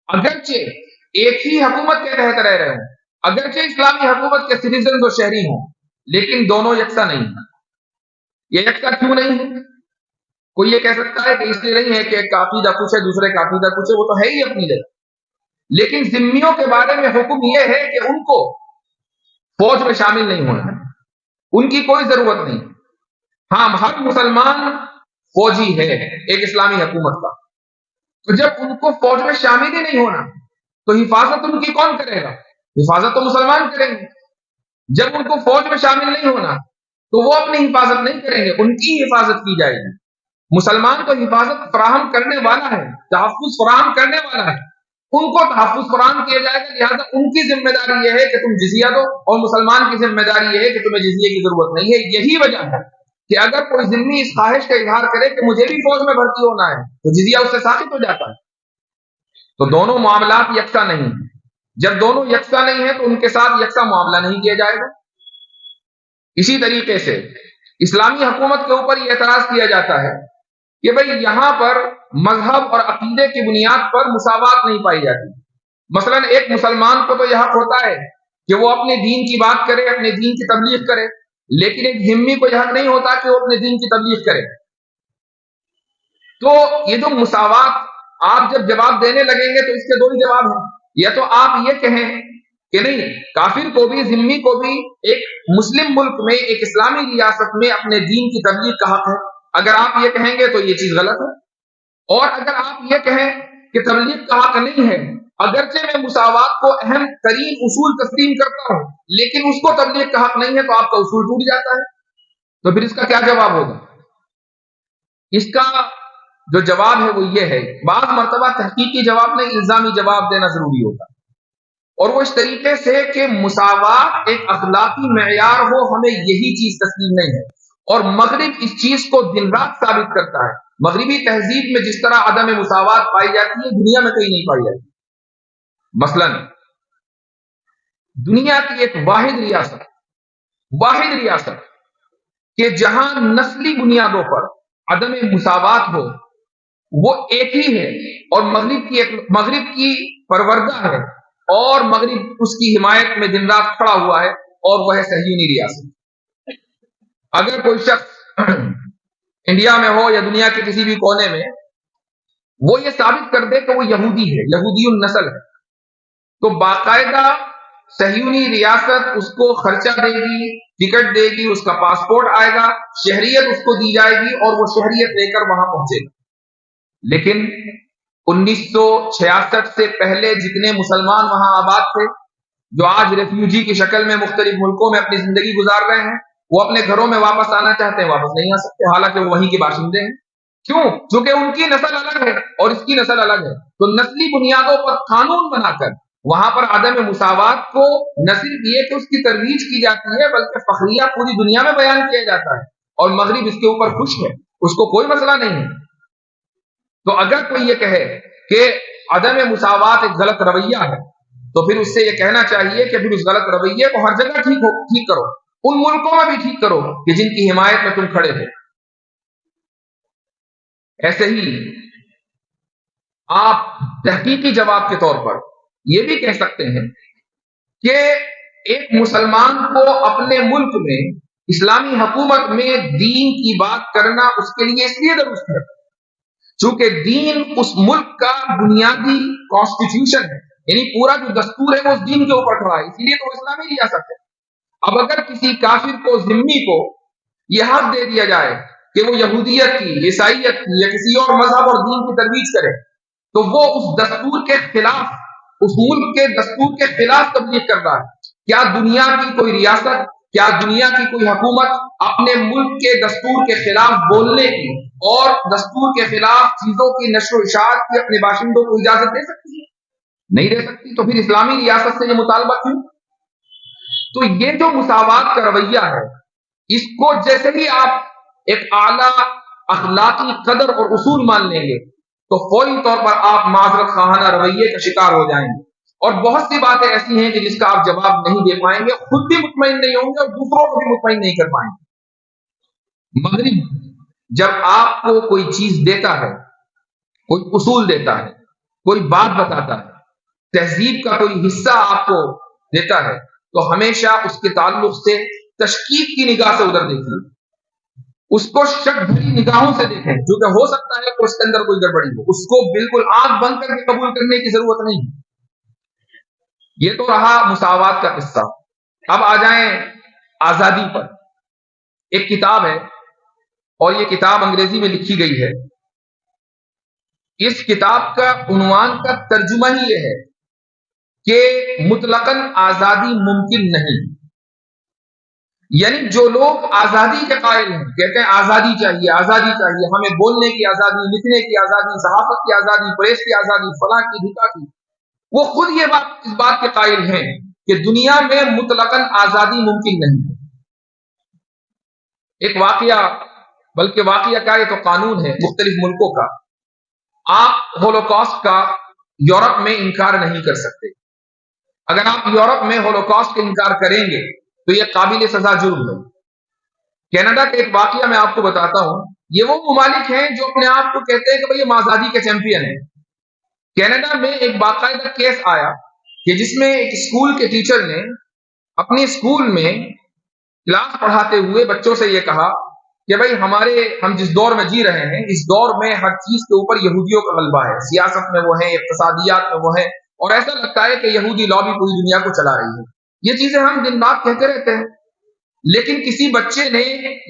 اگرچہ ایک ہی حکومت کے تحت رہ رہے ہوں، اگرچہ اسلامی حکومت کے سٹیزنز و شہری ہوں، لیکن دونوں یکساں نہیں ہیں. یہ یکساں کیوں نہیں ہے؟ کوئی یہ کہہ سکتا ہے کہ اس لیے نہیں ہے کہ ایک کا عقیدہ کچھ ہے دوسرے کا عقیدہ کچھ ہے، وہ تو ہے ہی اپنی جگہ. لیکن ذمیوں کے بارے میں حکم یہ ہے کہ ان کو فوج میں شامل نہیں ہونا ہے، ان کی کوئی ضرورت نہیں. ہاں، ہر مسلمان فوجی ہے ایک اسلامی حکومت کا، تو جب ان کو فوج میں شامل ہی نہیں ہونا تو حفاظت ان کی کون کرے گا؟ حفاظت تو مسلمان کریں گے. جب ان کو فوج میں شامل نہیں ہونا تو وہ اپنی حفاظت نہیں کریں گے، ان کی حفاظت کی جائے گی. مسلمان تو حفاظت فراہم کرنے والا ہے، تحفظ فراہم کرنے والا ہے، ان کو تحفظ فراہم کیا جائے گا. لہٰذا ان کی ذمہ داری یہ ہے کہ تم جزیہ دو، اور مسلمان کی ذمہ داری یہ ہے کہ تمہیں جزیے کی ضرورت نہیں ہے. یہی وجہ ہے کہ اگر کوئی ذمی اس خواہش کا اظہار کرے کہ مجھے بھی فوج میں بھرتی ہونا ہے تو جزیہ اس سے ساقط ہو جاتا ہے. تو دونوں معاملات یکساں نہیں ہیں. جب دونوں یکساں نہیں ہیں تو ان کے ساتھ یکساں معاملہ نہیں کیا جائے گا. اسی طریقے سے اسلامی حکومت کے اوپر یہ اعتراض کیا جاتا ہے کہ بھئی یہاں پر مذہب اور عقیدے کی بنیاد پر مساوات نہیں پائی جاتی. مثلا ایک مسلمان کو تو یہ حق ہوتا ہے کہ وہ اپنے دین کی بات کرے، اپنے دین کی تبلیغ کرے، لیکن ایک ذمی کو یہ حق نہیں ہوتا کہ وہ اپنے دین کی تبلیغ کرے. تو یہ جو مساوات آپ جب جواب دینے لگیں گے تو اس کے دو ہی جواب ہیں. یا تو آپ یہ کہیں کہ نہیں، کافر کو بھی ذمی کو بھی ایک مسلم ملک میں ایک اسلامی ریاست میں اپنے دین کی تبلیغ کا حق ہے. اگر آپ یہ کہیں گے تو یہ چیز غلط ہے. اور اگر آپ یہ کہیں کہ تبلیغ کا حق نہیں ہے، اگرچہ میں مساوات کو اہم ترین اصول تسلیم کرتا ہوں لیکن اس کو تبلیغ کا حق نہیں ہے، تو آپ کا اصول ٹوٹ جاتا ہے. تو پھر اس کا کیا جواب ہوگا؟ اس کا جو جواب ہے وہ یہ ہے، بعض مرتبہ تحقیقی جواب نہیں، الزامی جواب دینا ضروری ہوتا ہے، اور وہ اس طریقے سے کہ مساوات ایک اخلاقی معیار ہو، ہمیں یہی چیز تسلیم نہیں ہے، اور مغرب اس چیز کو دن رات ثابت کرتا ہے۔ مغربی تہذیب میں جس طرح عدم مساوات پائی جاتی ہے، دنیا میں کہیں نہیں پائی جاتی۔ مثلا دنیا کی ایک واحد ریاست کہ جہاں نسلی بنیادوں پر عدم مساوات ہو، وہ ایک ہی ہے، اور مغرب کی پروردہ ہے، اور مغرب اس کی حمایت میں دن رات کھڑا ہوا ہے، اور وہ ہے صہیونی ریاست۔ اگر کوئی شخص انڈیا میں ہو یا دنیا کے کسی بھی کونے میں، وہ یہ ثابت کر دے کہ وہ یہودی ہے، یہودی النسل ہے، تو باقاعدہ صہیونی ریاست اس کو خرچہ دے گی، ٹکٹ دے گی، اس کا پاسپورٹ آئے گا، شہریت اس کو دی جائے گی، اور وہ شہریت لے کر وہاں پہنچے گا۔ لیکن 1966 سے پہلے جتنے مسلمان وہاں آباد تھے، جو آج ریفیوجی کی شکل میں مختلف ملکوں میں اپنی زندگی گزار رہے ہیں، وہ اپنے گھروں میں واپس آنا چاہتے ہیں، واپس نہیں آ سکتے، حالانکہ وہ وہیں کے باشندے ہیں۔ کیوں؟ چونکہ ان کی نسل الگ ہے اور اس کی نسل الگ ہے، تو نسلی بنیادوں پر قانون بنا کر وہاں پر عدم مساوات کو نہ صرف یہ کہ اس کی ترویج کی جاتی ہے، بلکہ فخریہ پوری دنیا میں بیان کیا جاتا ہے، اور مغرب اس کے اوپر خوش ہے، اس کو کوئی مسئلہ نہیں ہے۔ تو اگر کوئی یہ کہے کہ عدم مساوات ایک غلط رویہ ہے، تو پھر اس سے یہ کہنا چاہیے کہ پھر اس غلط رویے کو ہر جگہ ٹھیک کرو، ان ملکوں میں بھی ٹھیک کرو کہ جن کی حمایت میں تم کھڑے ہو۔ ایسے ہی آپ تحقیقی جواب کے طور پر یہ بھی کہہ سکتے ہیں کہ ایک مسلمان کو اپنے ملک میں اسلامی حکومت میں دین کی بات کرنا اس کے لیے اس لیے درست ہے چونکہ دین اس ملک کا بنیادی کانسٹیٹیوشن ہے، یعنی پورا جو دستور ہے وہ اس دین کے اوپر کھڑا ہے، اس لیے تو اسلامی ریاست ہے۔ اب اگر کسی کافر کو، ذمی کو یہ حق دے دیا جائے کہ وہ یہودیت کی، عیسائیت کی یا کسی اور مذہب اور دین کی ترویج کرے، تو وہ اس دستور کے خلاف، اس ملک کے دستور کے خلاف تبلیغ کر رہا ہے۔ کیا دنیا کی کوئی ریاست، کیا دنیا کی کوئی حکومت اپنے ملک کے دستور کے خلاف بولنے کی اور دستور کے خلاف چیزوں کی نشر و اشاعت کی اپنے باشندوں کو اجازت دے سکتی ہے؟ نہیں دے سکتی۔ تو پھر اسلامی ریاست سے یہ مطالبہ کیوں؟ تو یہ جو مساوات کا رویہ ہے، اس کو جیسے ہی آپ ایک اعلیٰ اخلاقی قدر اور اصول مان لیں گے، تو فوری طور پر آپ معذرت خواہانہ رویے کا شکار ہو جائیں گے، اور بہت سی باتیں ایسی ہیں کہ جس کا آپ جواب نہیں دے پائیں گے، خود بھی مطمئن نہیں ہوں گے اور دوسروں کو بھی مطمئن نہیں کر پائیں گے۔ مغرب جب آپ کو کوئی چیز دیتا ہے، کوئی اصول دیتا ہے، کوئی بات بتاتا ہے، تہذیب کا کوئی حصہ آپ کو دیتا ہے، تو ہمیشہ اس کے تعلق سے تشکیک کی نگاہ سے ادھر دیکھیے، اس کو شک بھری نگاہوں سے دیکھیں، جو کہ ہو سکتا ہے کہ اس کے اندر کوئی گڑبڑی ہو، اس کو بالکل آنکھ بند کر کے قبول کرنے کی ضرورت نہیں۔ یہ تو رہا مساوات کا قصہ۔ اب آ جائیں آزادی پر۔ ایک کتاب ہے، اور یہ کتاب انگریزی میں لکھی گئی ہے۔ اس کتاب کا عنوان کا ترجمہ ہی یہ ہے کہ مطلقاً آزادی ممکن نہیں، یعنی جو لوگ آزادی کے قائل ہیں، کہتے ہیں آزادی چاہیے، آزادی چاہیے، ہمیں بولنے کی آزادی، لکھنے کی آزادی، صحافت کی آزادی، پریس کی آزادی، فلاں کی ڈھکا کی، وہ خود اس بات کے قائل ہیں کہ دنیا میں مطلقاً آزادی ممکن نہیں ہے۔ ایک واقعہ، بلکہ واقعہ کا یہ تو قانون ہے مختلف ملکوں کا، آپ ہولوکاسٹ کا یورپ میں انکار نہیں کر سکتے۔ اگر آپ یورپ میں ہولوکاسٹ کا انکار کریں گے تو یہ قابل سزا جرم ہے۔ کینیڈا کا ایک واقعہ میں آپ کو بتاتا ہوں، یہ وہ ممالک ہیں جو اپنے آپ کو کہتے ہیں کہ بھئی یہ آزادی کے چیمپئن ہیں۔ کینیڈا میں ایک باقاعدہ کیس آیا کہ جس میں ایک اسکول کے ٹیچر نے اپنے اسکول میں کلاس پڑھاتے ہوئے بچوں سے یہ کہا کہ بھئی ہم جس دور میں جی رہے ہیں، اس دور میں ہر چیز کے اوپر یہودیوں کا غلبہ ہے، سیاست میں وہ ہیں، اقتصادیات میں وہ ہیں، اور ایسا لگتا ہے کہ یہودی لابی پوری دنیا کو چلا رہی ہے۔ یہ چیزیں ہم دن رات کہتے رہتے ہیں، لیکن کسی بچے نے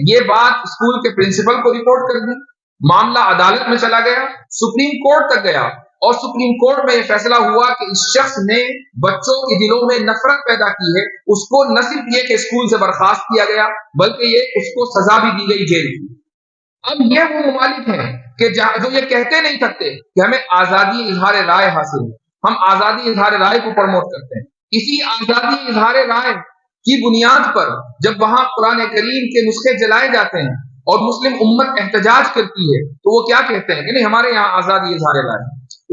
یہ بات اسکول کے پرنسپل کو رپورٹ کر دی، معاملہ عدالت میں چلا گیا، سپریم کورٹ تک گیا، اور سپریم کورٹ میں یہ فیصلہ ہوا کہ اس شخص نے بچوں کے دلوں میں نفرت پیدا کی ہے، اس کو نہ صرف یہ کہ اسکول سے برخاست کیا گیا، بلکہ یہ اس کو سزا بھی دی گئی جیل کی۔ اب یہ وہ ممالک ہیں کہ جو یہ کہتے نہیں تھکتے کہ ہمیں آزادی اظہار رائے حاصل ہے، ہم آزادی اظہار رائے کو پروموٹ کرتے ہیں، اسی آزادی اظہار رائے کی بنیاد پر جب وہاں قرآن کریم کے نسخے جلائے جاتے ہیں اور مسلم امت احتجاج کرتی ہے تو وہ کیا کہتے ہیں کہ نہیں ہمارے یہاں آزادی اظہار رائے،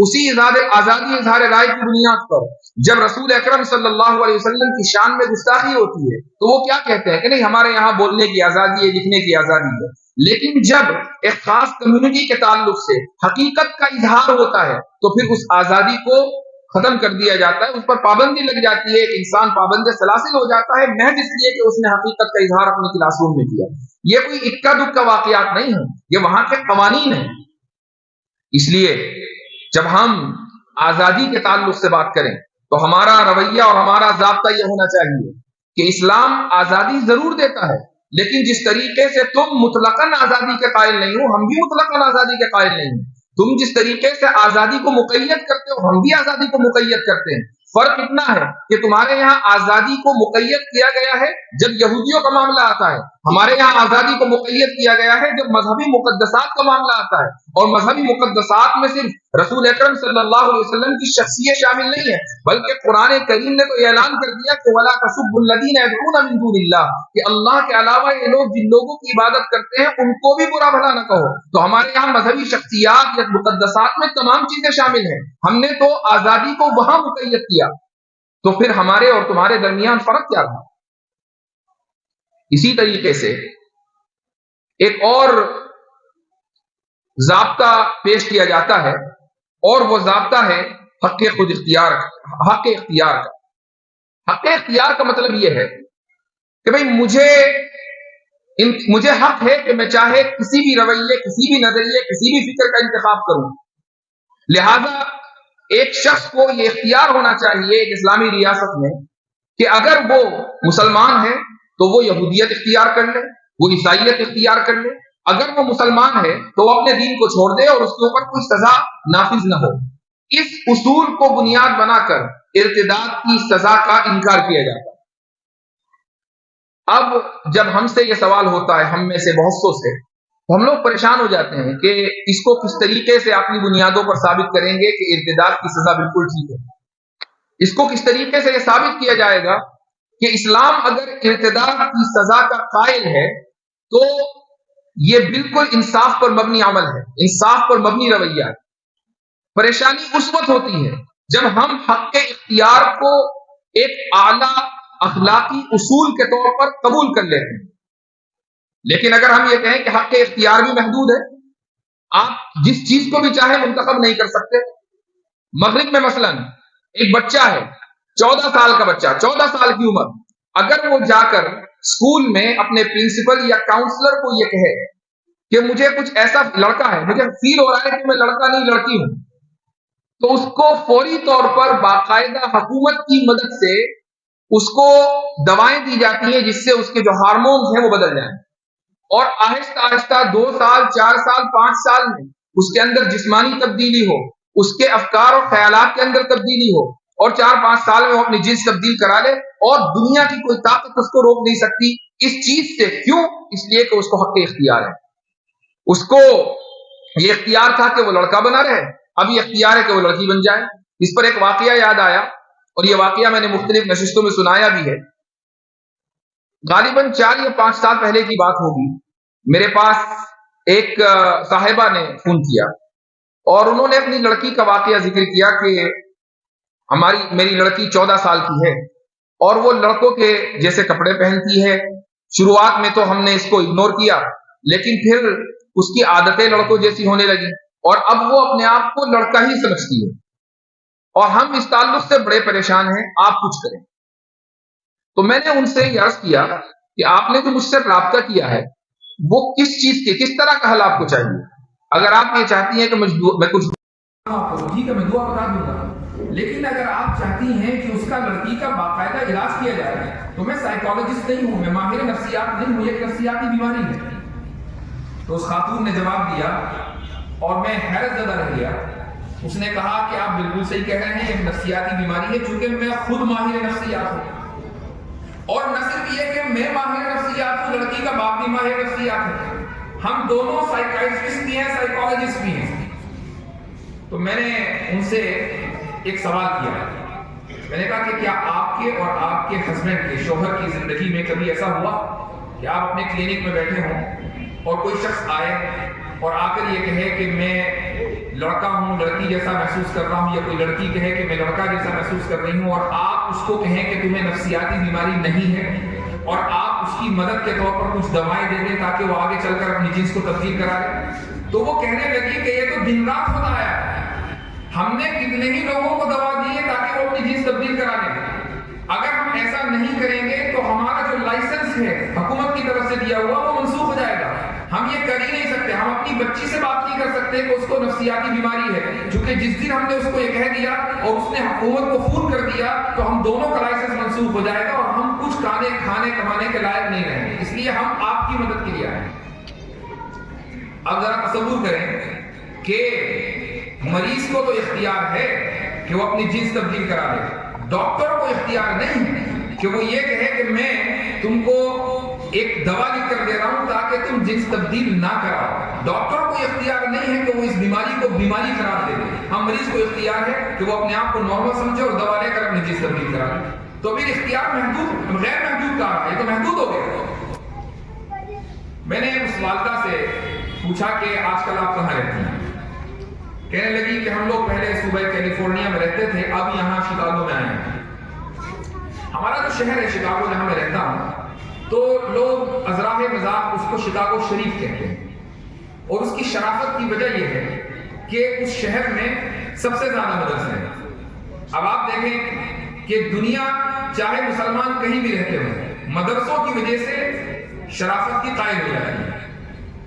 اسی آزادی اظہار رائے کی بنیاد پر جب رسول اکرم صلی اللہ علیہ وسلم کی شان میں گستاخی ہوتی ہے تو وہ کیا کہتے ہیں کہ نہیں ہمارے یہاں بولنے کی آزادی ہے، لکھنے کی آزادی ہے۔ لیکن جب ایک خاص کمیونٹی کے تعلق سے حقیقت کا اظہار ہوتا ہے تو پھر اس آزادی کو ختم کر دیا جاتا ہے، اس پر پابندی لگ جاتی ہے، ایک انسان پابند سلاسل ہو جاتا ہے محض اس لیے کہ اس نے حقیقت کا اظہار اپنی کلاس روم میں کیا۔ یہ کوئی اکا دکا واقعات نہیں ہیں، یہ وہاں کے قوانین ہیں۔ اس لیے جب ہم آزادی کے تعلق سے بات کریں تو ہمارا رویہ اور ہمارا ضابطہ یہ ہونا چاہیے کہ اسلام آزادی ضرور دیتا ہے، لیکن جس طریقے سے تم مطلقاً آزادی کے قائل نہیں ہو ہم بھی مطلقاً آزادی کے قائل نہیں ہیں۔ تم جس طریقے سے آزادی کو مقید کرتے ہو ہم بھی آزادی کو مقید کرتے ہیں۔ فرق اتنا ہے کہ تمہارے یہاں آزادی کو مقید کیا گیا ہے جب یہودیوں کا معاملہ آتا ہے، ہمارے یہاں آزادی کو مقید کیا گیا ہے جب مذہبی مقدسات کا معاملہ آتا ہے، اور مذہبی مقدسات میں صرف رسول اکرم صلی اللہ علیہ وسلم کی شخصیت شامل نہیں ہے بلکہ قرآن کریم نے تو اعلان کر دیا کہ وَلَا تَسُبُّوا الَّذِينَ يَدْعُونَ مِن دُونِ اللَّهِ، کہ اللہ کے علاوہ یہ لوگ جن لوگوں کی عبادت کرتے ہیں ان کو بھی برا بھلا نہ کہو۔ تو ہمارے یہاں مذہبی شخصیات یا مقدسات میں تمام چیزیں شامل ہیں، ہم نے تو آزادی کو وہاں مقید کیا، تو پھر ہمارے اور تمہارے درمیان فرق کیا تھا؟ اسی طریقے سے ایک اور ضابطہ پیش کیا جاتا ہے اور وہ ضابطہ ہے حق خود اختیار حق اختیار کا۔ حق اختیار کا مطلب یہ ہے کہ بھئی مجھے حق ہے کہ میں چاہے کسی بھی رویے، کسی بھی نظریے، کسی بھی فکر کا انتخاب کروں، لہذا ایک شخص کو یہ اختیار ہونا چاہیے ایک اسلامی ریاست میں کہ اگر وہ مسلمان ہے تو وہ یہودیت اختیار کر لے، وہ عیسائیت اختیار کر لے، اگر وہ مسلمان ہے تو وہ اپنے دین کو چھوڑ دے اور اس کے اوپر کوئی سزا نافذ نہ ہو۔ اس اصول کو بنیاد بنا کر ارتداد کی سزا کا انکار کیا جاتا ہے۔ اب جب ہم سے یہ سوال ہوتا ہے، ہم میں سے بہت سو سے، تو ہم لوگ پریشان ہو جاتے ہیں کہ اس کو کس طریقے سے اپنی بنیادوں پر ثابت کریں گے کہ ارتداد کی سزا بالکل ٹھیک ہے۔ اس کو کس طریقے سے یہ ثابت کیا جائے گا کہ اسلام اگر ارتداد کی سزا کا قائل ہے تو یہ بالکل انصاف پر مبنی عمل ہے، انصاف پر مبنی رویہ ہے۔ پریشانی اس وقت ہوتی ہے جب ہم حق اختیار کو ایک اعلیٰ اخلاقی اصول کے طور پر قبول کر لیتے ہیں، لیکن اگر ہم یہ کہیں کہ حق اختیار بھی محدود ہے، آپ جس چیز کو بھی چاہیں منتخب نہیں کر سکتے۔ مغرب میں مثلا ایک بچہ ہے، 14 سال کا بچہ، 14 سال کی عمر، اگر وہ جا کر اسکول میں اپنے پرنسپل یا کاؤنسلر کو یہ کہے کہ مجھے کچھ ایسا لڑکا ہے، مجھے فیل ہو رہا ہے کہ میں لڑکا نہیں لڑکی ہوں، تو اس کو فوری طور پر باقاعدہ حکومت کی مدد سے اس کو دوائیں دی جاتی ہیں جس سے اس کے جو ہارمونز ہیں وہ بدل جائیں، اور آہستہ آہستہ 2 سال 4 سال 5 سال میں اس کے اندر جسمانی تبدیلی ہو، اس کے افکار اور خیالات کے اندر تبدیلی ہو، اور 4-5 سال میں وہ اپنی جنس تبدیل کرا لے، اور دنیا کی کوئی طاقت اس کو روک نہیں سکتی اس چیز سے۔ کیوں؟ اس لیے کہ اس کو حق اختیار ہے، اس کو یہ اختیار تھا کہ وہ لڑکا بنا رہے، اب یہ اختیار ہے کہ وہ لڑکی بن جائے۔ اس پر ایک واقعہ یاد آیا، اور یہ واقعہ میں نے مختلف نشستوں میں سنایا بھی ہے۔ غالباً 4 یا 5 سال پہلے کی بات ہوگی، میرے پاس ایک صاحبہ نے فون کیا اور انہوں نے اپنی لڑکی کا واقعہ ذکر کیا کہ میری لڑکی 14 سال کی ہے اور وہ لڑکوں کے جیسے کپڑے پہنتی ہے۔ شروعات میں تو ہم نے اس کو اگنور کیا، لیکن پھر اس کی عادتیں لڑکوں جیسی ہونے لگی اور اب وہ اپنے آپ کو لڑکا ہی سمجھتی ہے، اور ہم اس تعلق سے بڑے پریشان ہیں، آپ کچھ کریں۔ تو میں نے ان سے یہ عرض کیا کہ آپ نے جو مجھ سے رابطہ کیا ہے وہ کس چیز کے، کس طرح کا حل آپ کو چاہیے؟ اگر آپ یہ چاہتی ہیں کہ میں کچھ ٹھیک ہے، میں دعا بتا دوں گا، لیکن اگر آپ چاہتی ہیں کہ اس کا لڑکی کا باقاعدہ علاج کیا جائے تو میں سائیکالوجسٹ نہیں ہوں، میں ماہر نفسیات نہیں ہوں، یہ نفسیاتی بیماری ہے۔ تو اس خاتون نے جواب دیا اور میں حیرت زدہ رہ گیا۔ اس نے کہا کہ آپ بالکل صحیح کہہ رہے ہیں، یہ نفسیاتی بیماری ہے، چونکہ میں خود ماہر نفسیات ہوں، اور نہ صرف یہ کہ میں ماہر نفسیات ہوں، لڑکی کا باپ بھی ماہر نفسیات ہے۔ ہم دونوں سائیکائٹرسٹ بھی ہیں، سائیکالوجسٹ بھی ہیں۔ تو میں نے ان سے ایک سوال کیا، میں نے کہا کہ کیا آپ کے اور آپ کے ہسبینڈ کے، شوہر کی زندگی میں کبھی ایسا ہوا کہ آپ اپنے کلینک میں بیٹھے ہوں اور کوئی شخص آئے اور آ کر یہ کہے کہ میں لڑکا ہوں، لڑکی جیسا محسوس کر رہا ہوں، یا کوئی لڑکی کہے کہ میں لڑکا جیسا محسوس کر رہی ہوں، اور آپ اس کو کہیں کہ تمہیں نفسیاتی بیماری نہیں ہے، اور آپ اس کی مدد کے طور پر کچھ دوائیں دے دیں تاکہ وہ آگے چل کر اپنی جنس کو تبدیل کرا لے؟ تو وہ کہنے لگی کہ یہ تو دن رات ہوتا آیا ہے، ہم نے کتنے ہی لوگوں کو دوا دی ہے تاکہ وہ اپنی جنس تبدیل کرا لیں۔ اگر ہم ایسا نہیں کریں گے تو ہمارا جو لائسنس ہے حکومت کی طرف سے دیا ہوا وہ منسوخ ہو جائے گا۔ ہم یہ کر ہی نہیں سکتے، ہم اپنی بچی سے بات نہیں کر سکتے کہ اس کو نفسیاتی بیماری ہے، چونکہ جس دن ہم نے اس کو یہ کہہ دیا اور اس نے حکومت کو فون کر دیا تو ہم دونوں کا لائسنس منسوخ ہو جائے گا اور ہم کچھ کھانے کمانے کے لائق نہیں رہیں گے۔ اس لیے ہم آپ کی مدد کے لیے آئے ہیں۔ اب ذرا تصور کریں کہ مریض کو تو اختیار ہے کہ وہ اپنی جنس تبدیل کرا لے، ڈاکٹر کو اختیار نہیں ہے کہ وہ یہ کہے کہ میں تم کو ایک دوا لکھ کر دے رہا ہوں تاکہ تم جنس تبدیل نہ کراؤ۔ ڈاکٹر کو اختیار نہیں ہے کہ وہ اس بیماری کو بیماری قرار دے دے۔ ہم مریض کو اختیار ہے کہ وہ اپنے آپ کو نارمل سمجھے اور دوا لے کر اپنی جنس تبدیل کرا لے۔ تو پھر اختیار محدود، غیر محدود کہا ہے، یہ تو محدود ہو گیا۔ میں نے اس والدہ سے پوچھا کہ آج کل آپ کہاں رہتی ہیں؟ کہنے لگی کہ ہم لوگ پہلے صوبہ کیلیفورنیا میں رہتے تھے، اب یہاں شکاگو میں آئے ہیں۔ ہمارا جو شہر ہے شکاگو جہاں میں رہتا ہوں، تو لوگ ازراہ مذاق اس کو شکاگو شریف کہتے ہیں، اور اس کی شرافت کی وجہ یہ ہے کہ اس شہر میں سب سے زیادہ مدرسے ہیں۔ اب آپ دیکھیں کہ دنیا چاہے مسلمان کہیں بھی رہتے ہوں، مدرسوں کی وجہ سے شرافت کی قائل ہو جاتی ہے۔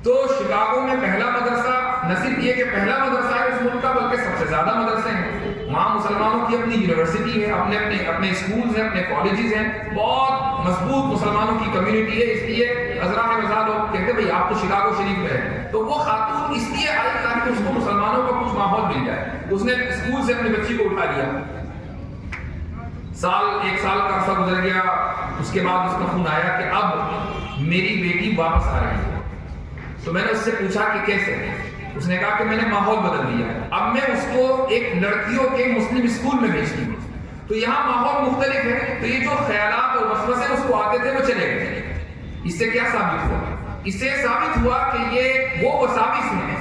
تو شکاگو میں پہلا مدرسہ، نہ صرف یہ کہ پہلا مدرسہ ہے اس ملک کا، بلکہ سب سے زیادہ مدرسے ہیں۔ وہاں مسلمانوں کی اپنی یونیورسٹی ہے، اپنے اسکولز ہیں، اپنے کالجز ہیں، بہت مضبوط مسلمانوں کی کمیونٹی ہے۔ اس لیے ازراہ مزاح لوگ کہتے ہیں بھئی آپ تو شکاگو شریف میں ہیں۔ تو وہ خاتون اس لیے آئی تاکہ اس کو مسلمانوں کا کچھ ماحول مل جائے۔ اس نے اسکول سے اپنی بچی کو اٹھا لیا، ایک سال کا عرصہ گزر گیا، اس کے بعد اس کا فون آیا کہ اب میری بیٹی واپس آ رہی ہے۔ تو میں نے اس سے پوچھا کہ کیسے؟ اس نے کہا کہ میں نے ماحول بدل دیا، اب میں اس کو ایک لڑکیوں کے مسلم اسکول میں بھیجتی ہوں، تو یہاں ماحول مختلف ہے، تو یہ جو خیالات اور وسوسے اس کو آتے تھے وہ چلے گئے۔ اس سے کیا ثابت ہوا؟ اس سے ثابت ہوا کہ یہ وہ وساوس ہیں،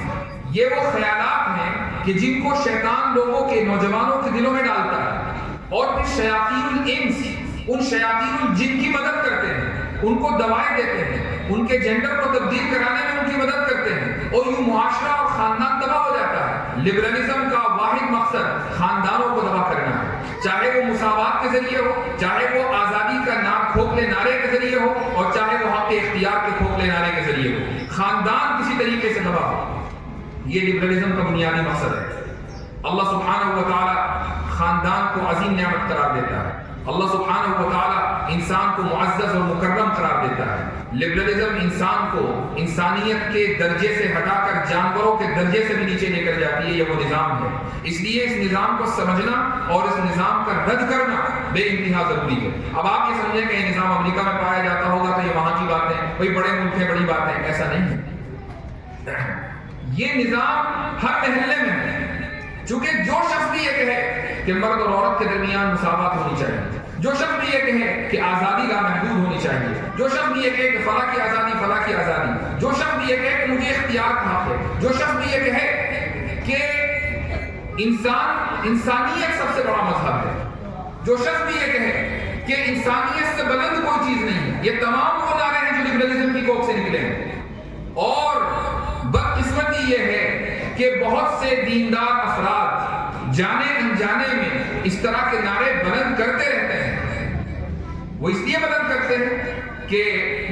یہ وہ خیالات ہیں کہ جن کو شیطان لوگوں کے، نوجوانوں کے دلوں میں ڈالتا ہے، اور پھر شیاطین الانس ان شیاطین الجن کی مدد کرتے ہیں، ان کو دوائیں دیتے ہیں، ان کے جینڈر کو تبدیل کرانے میں ان کی مدد کرتے ہیں، اور یوں معاشرہ اور خاندان تباہ ہو جاتا ہے۔ لبرلزم کا واحد مقصد خاندانوں کو تباہ کرنا ہے، چاہے وہ مساوات کے ذریعے ہو، چاہے وہ آزادی کا کھوکھلے نعرے کے ذریعے ہو، اور چاہے وہ حق اختیار کے کھوکھلے نعرے کے ذریعے ہو، خاندان کسی طریقے سے تباہ ہو۔ یہ لبرلزم کا بنیادی مقصد ہے۔ اللہ سبحانہ و تعالی خاندان کو عظیم نعمت قرار دیتا ہے، اللہ سبحانہ و تعالی انسان کو معزز اور مکرم قرار دیتا ہے۔ لبرلزم انسان کو انسانیت کے درجے سے ہٹا کر جانوروں کے درجے سے بھی نیچے لے کر جاتی ہے، یہ وہ نظام ہے۔ اس لیے اس نظام کو سمجھنا اور اس نظام کا رد کرنا بے انتہا ضروری ہے۔ اب آپ یہ سمجھیں کہ یہ نظام امریکہ میں پایا جاتا ہوگا تو یہ وہاں کی بات ہے، کوئی بڑے ملک ہے بڑی بات ہے، ایسا نہیں ہے۔ یہ نظام ہر محلے میں ہے، چونکہ جو شخص بھی یہ کہے کہ مرد اور عورت کے درمیان مساوات ہونی چاہیے، جو شخص بھی یہ کہے کہ آزادی کا محدود ہونی چاہیے، جو شخص بھی یہ کہے کہ فلاں کی آزادی فلاں کی آزادی، جو شخص بھی یہ کہے کہ مجھے اختیار کا حق ہے، جو شخص بھی یہ کہے کہ انسانیت سب سے بڑا مذہب ہے، جو شخص بھی یہ کہے کہ انسانیت سے بلند کوئی چیز نہیں ہے، یہ تمام وہ نعرے ہیں جو لبرلزم کی کوکھ سے نکلے ہیں۔ اور بدقسمتی یہ ہے کہ بہت سے دیندار افراد جانے انجانے میں اس طرح کے نعرے بلند کرتے رہتے ہیں۔ وہ اس لیے بلند کرتے ہیں کہ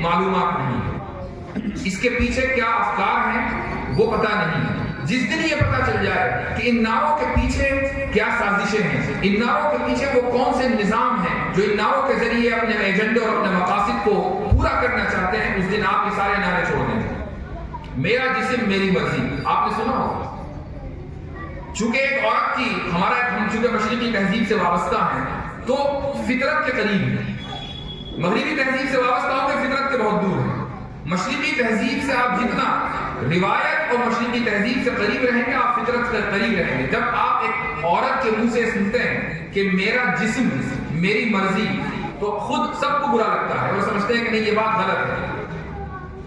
معلومات نہیں ہے، اس کے پیچھے کیا افکار ہیں وہ پتہ نہیں ہے۔ جس دن یہ پتہ چل جائے کہ ان نعروں کے پیچھے کیا سازشیں ہیں، ان نعروں کے پیچھے وہ کون سے نظام ہیں جو ان نعروں کے ذریعے اپنے ایجنڈے اور اپنے مقاصد کو پورا کرنا چاہتے ہیں، اس دن آپ یہ سارے نعرے چھوڑ دیں گے۔ میرا جسم میری مرضی، آپ نے سنا ہوگا۔ چونکہ ایک عورت کی ہم چونکہ مشرقی تہذیب سے وابستہ ہیں تو فطرت کے قریب ہیں، مغربی تہذیب سے وابستہ ہوں کہ فطرت کے بہت دور ہیں۔ مشرقی تہذیب سے آپ جتنا روایت اور مشرقی تہذیب سے قریب رہیں گے آپ فطرت سے قریب رہیں گے. جب آپ ایک عورت کے منہ سے سنتے ہیں کہ میرا جسم میری مرضی تو خود سب کو برا لگتا ہے اور سمجھتے ہیں کہ نہیں یہ بات غلط ہے.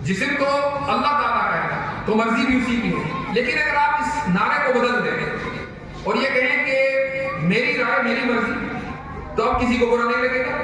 جسم تو اللہ تعالیٰ کا ہے تو مرضی بھی اسی کی ہے. لیکن اگر آپ اس نعرے کو بدل دیں اور یہ کہیں کہ میری رائے میری مرضی تو اب کسی کو برا نہیں لگے گا.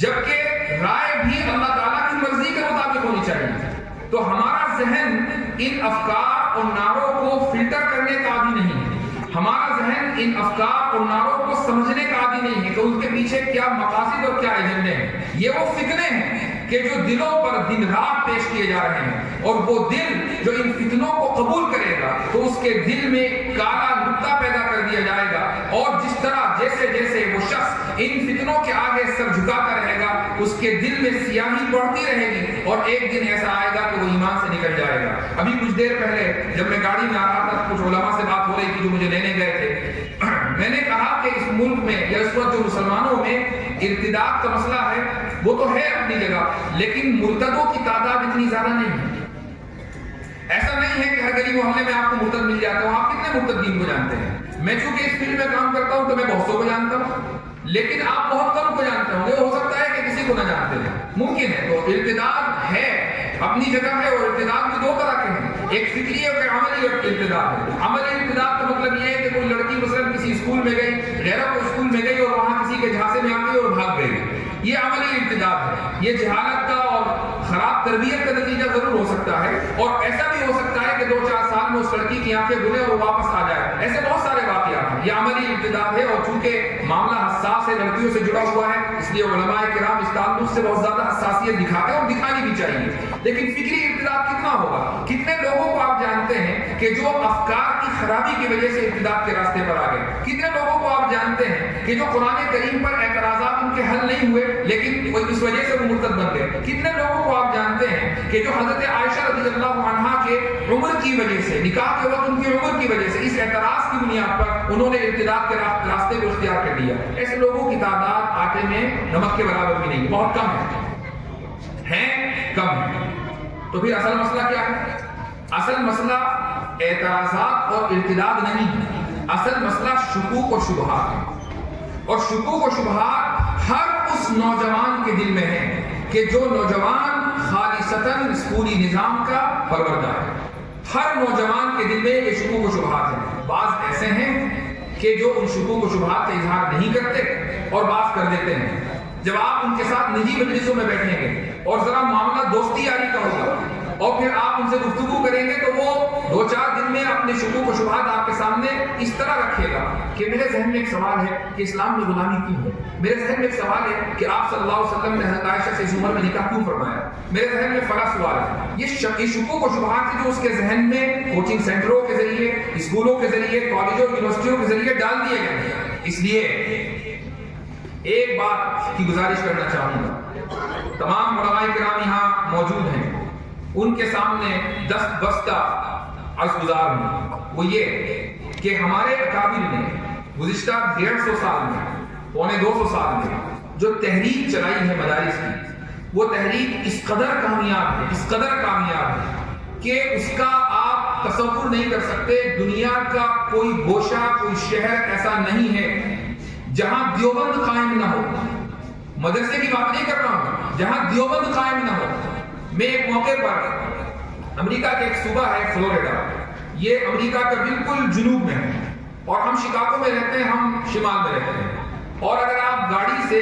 جبکہ رائے بھی اللہ تعالیٰ کی مرضی کے مطابق ہونی چاہیے. تو ہمارا ذہن ان افکار اور نعروں کو فلٹر کرنے کا عادی نہیں ہے. ہمارا ذہن ان افکار اور نعروں کو سمجھنے کا عادی نہیں ہے کہ ان کے پیچھے کیا مقاصد اور کیا ایجنڈے ہیں. یہ وہ فتنے ہیں کہ جو دلوں پر دن رات پیش کیے جا رہے ہیں اور وہ دل جو ان فتنوں کو قبول کرے گا تو اس کے دل میں کالا نقطہ پیدا کر دیا جائے گا. اور جس طرح جیسے جیسے وہ شخص ان فتنوں کے آگے سر جھکاتا رہے گا اس کے دل میں سیاہی بڑھتی رہے گی اور ایک دن ایسا آئے گا کہ وہ ایمان سے نکل جائے گا. ابھی کچھ دیر پہلے جب میں گاڑی میں آ رہا تھا کچھ علماء سے بات ہو رہی تھی جو مجھے لینے گئے تھے. میں نے کہا کہ اس ملک میں یا اس وقت جو مسلمانوں میں ارتداد کا مسئلہ ہے وہ تو ہے اپنی جگہ لیکن مرتدوں کی تعداد اتنی زیادہ نہیں ہے. ایسا نہیں ہے کہ ہر گلی محلے میں آپ کو مرتد مل جاتا ہوں. آپ کتنے مرتدین کو جانتے ہیں؟ میں چونکہ اس فیلڈ میں کام کرتا ہوں تو میں بہت سو کو جانتا ہوں لیکن آپ بہت کم کو جانتے ہوں گے. ہو سکتا ہے کہ کسی کو نہ جانتے ہیں, ممکن ہے. تو ارتداد ہے اپنی جگہ ہے اور ارتداد بھی دو طرح کے ہیں. ایک فکری اور عملی ارتداد ہے. عملی ارتداد کا مطلب یہ ہے کہ کوئی لڑکی مثلا کسی اسکول میں گئی, غیروں کو اسکول میں گئی اور وہاں کسی کے جھانسے میں آ گئی اور بھاگ گئی. یہ عملی ارتداد ہے. یہ جہالت کا اور خراب تربیت کا نتیجہ ضرور ہو سکتا ہے اور ایسا بھی ہو سکتا ہے کہ 2-4 سال میں اس لڑکی کی آنکھیں دھلے اور واپس آ جائے. ایسے بہت سارے واقعات ہیں. یہ عملی ارتداد ہے اور چونکہ معاملہ حساس ہے, لڑکیوں سے جڑا ہوا ہے, اس لیے علماء کرام اس تعلق سے بہت زیادہ حساسیت دکھاتے ہیں اور دکھانی بھی چاہیے. لیکن فکری ارتداد کتنا ہوگا؟ کتنے لوگوں کو آپ جانتے ہیں کہ جو افکار کی خرابی کی وجہ سے ارتداد کے راستے پر آ گئے؟ کتنے لوگوں کو آپ جانتے ہیں کہ جو قرآن کریم پر اعتراضات ان کے حل نہیں ہوئے لیکن اس وجہ سے وہ مرتد بن گئے؟ کتنے لوگوں کو آپ جانتے ہیں کہ جو حضرت عائشہ رضی اللہ عنہا کے عمر کی وجہ سے, نکاح کے وقت ان کی عمر کی وجہ سے اس اعتراض کی بنیاد پر انہوں نے ارتداد کے راستے کو اختیار کر لیا. ایسے لوگوں کی تعداد آٹے میں نمک کے برابر بھی نہیں, بہت کم ہے, کم ہے. تو پھر اصل مسئلہ کیا ہے؟ اصل مسئلہ اعتراضات اور ارتداد نہیں ہے. اصل مسئلہ شکوک و شبہات ہے. اور شکوک و شبہات ہر اس نوجوان کے دل میں ہے کہ جو نوجوان خالصتاً اسکولی نظام کا پروردہ ہے. ہر نوجوان کے دل میں یہ شکوک و شبہات ہیں. بعض ایسے ہیں کہ جو ان شکوک و شبہات کا اظہار نہیں کرتے اور بعض کر دیتے ہیں. جب آپ ان کے ساتھ نجی مجلسوں میں بیٹھیں گے اور ذرا معاملہ دوستی یاری کا ہوگا اور پھر آپ ان سے گفتگو کریں گے تو وہ 2-4 دن میں اپنے شکوک و شبہات آپ کے سامنے اس طرح رکھے گا کہ میرے ذہن میں ایک سوال ہے کہ اسلام میں غلامی کیوں ہے. میرے ذہن میں ایک سوال ہے کہ آپ صلی اللہ علیہ وسلم نے حضرت عائشہ سے اس عمر میں نکاح کیوں فرمایا. میرے ذہن میں فلاں سوال ہے. یہ شکوک و شبہات جو اس کے ذہن میں کوچنگ سینٹروں کے ذریعے, اسکولوں کے ذریعے, کالجوں یونیورسٹیوں کے ذریعے ڈال دیے گئے ہیں. اس لیے ایک بات کی گزارش کرنا چاہوں گا, تمام علماء کرام یہاں موجود ہیں, ان کے سامنے دست بستہ عرض گزار ہوں. وہ یہ کہ ہمارے اکابر نے گزشتہ 150 سال میں, 250 سال میں جو تحریک چلائی ہے مدارس کی, وہ تحریک اس قدر کامیاب ہے, اس قدر کامیاب ہے کہ اس کا آپ تصور نہیں کر سکتے. دنیا کا کوئی گوشہ, کوئی شہر ایسا نہیں ہے جہاں دیوبند قائم نہ ہو. مدرسے کی بات نہیں کر رہا ہوں, جہاں دیوبند قائم نہ ہو. میں ایک موقع پر امریکہ کے ایک صوبہ ہے فلوریڈا, یہ امریکہ کا بالکل جنوب میں ہے اور ہم شکاگو میں رہتے ہیں, ہم شمال میں رہتے ہیں. اور اگر آپ گاڑی سے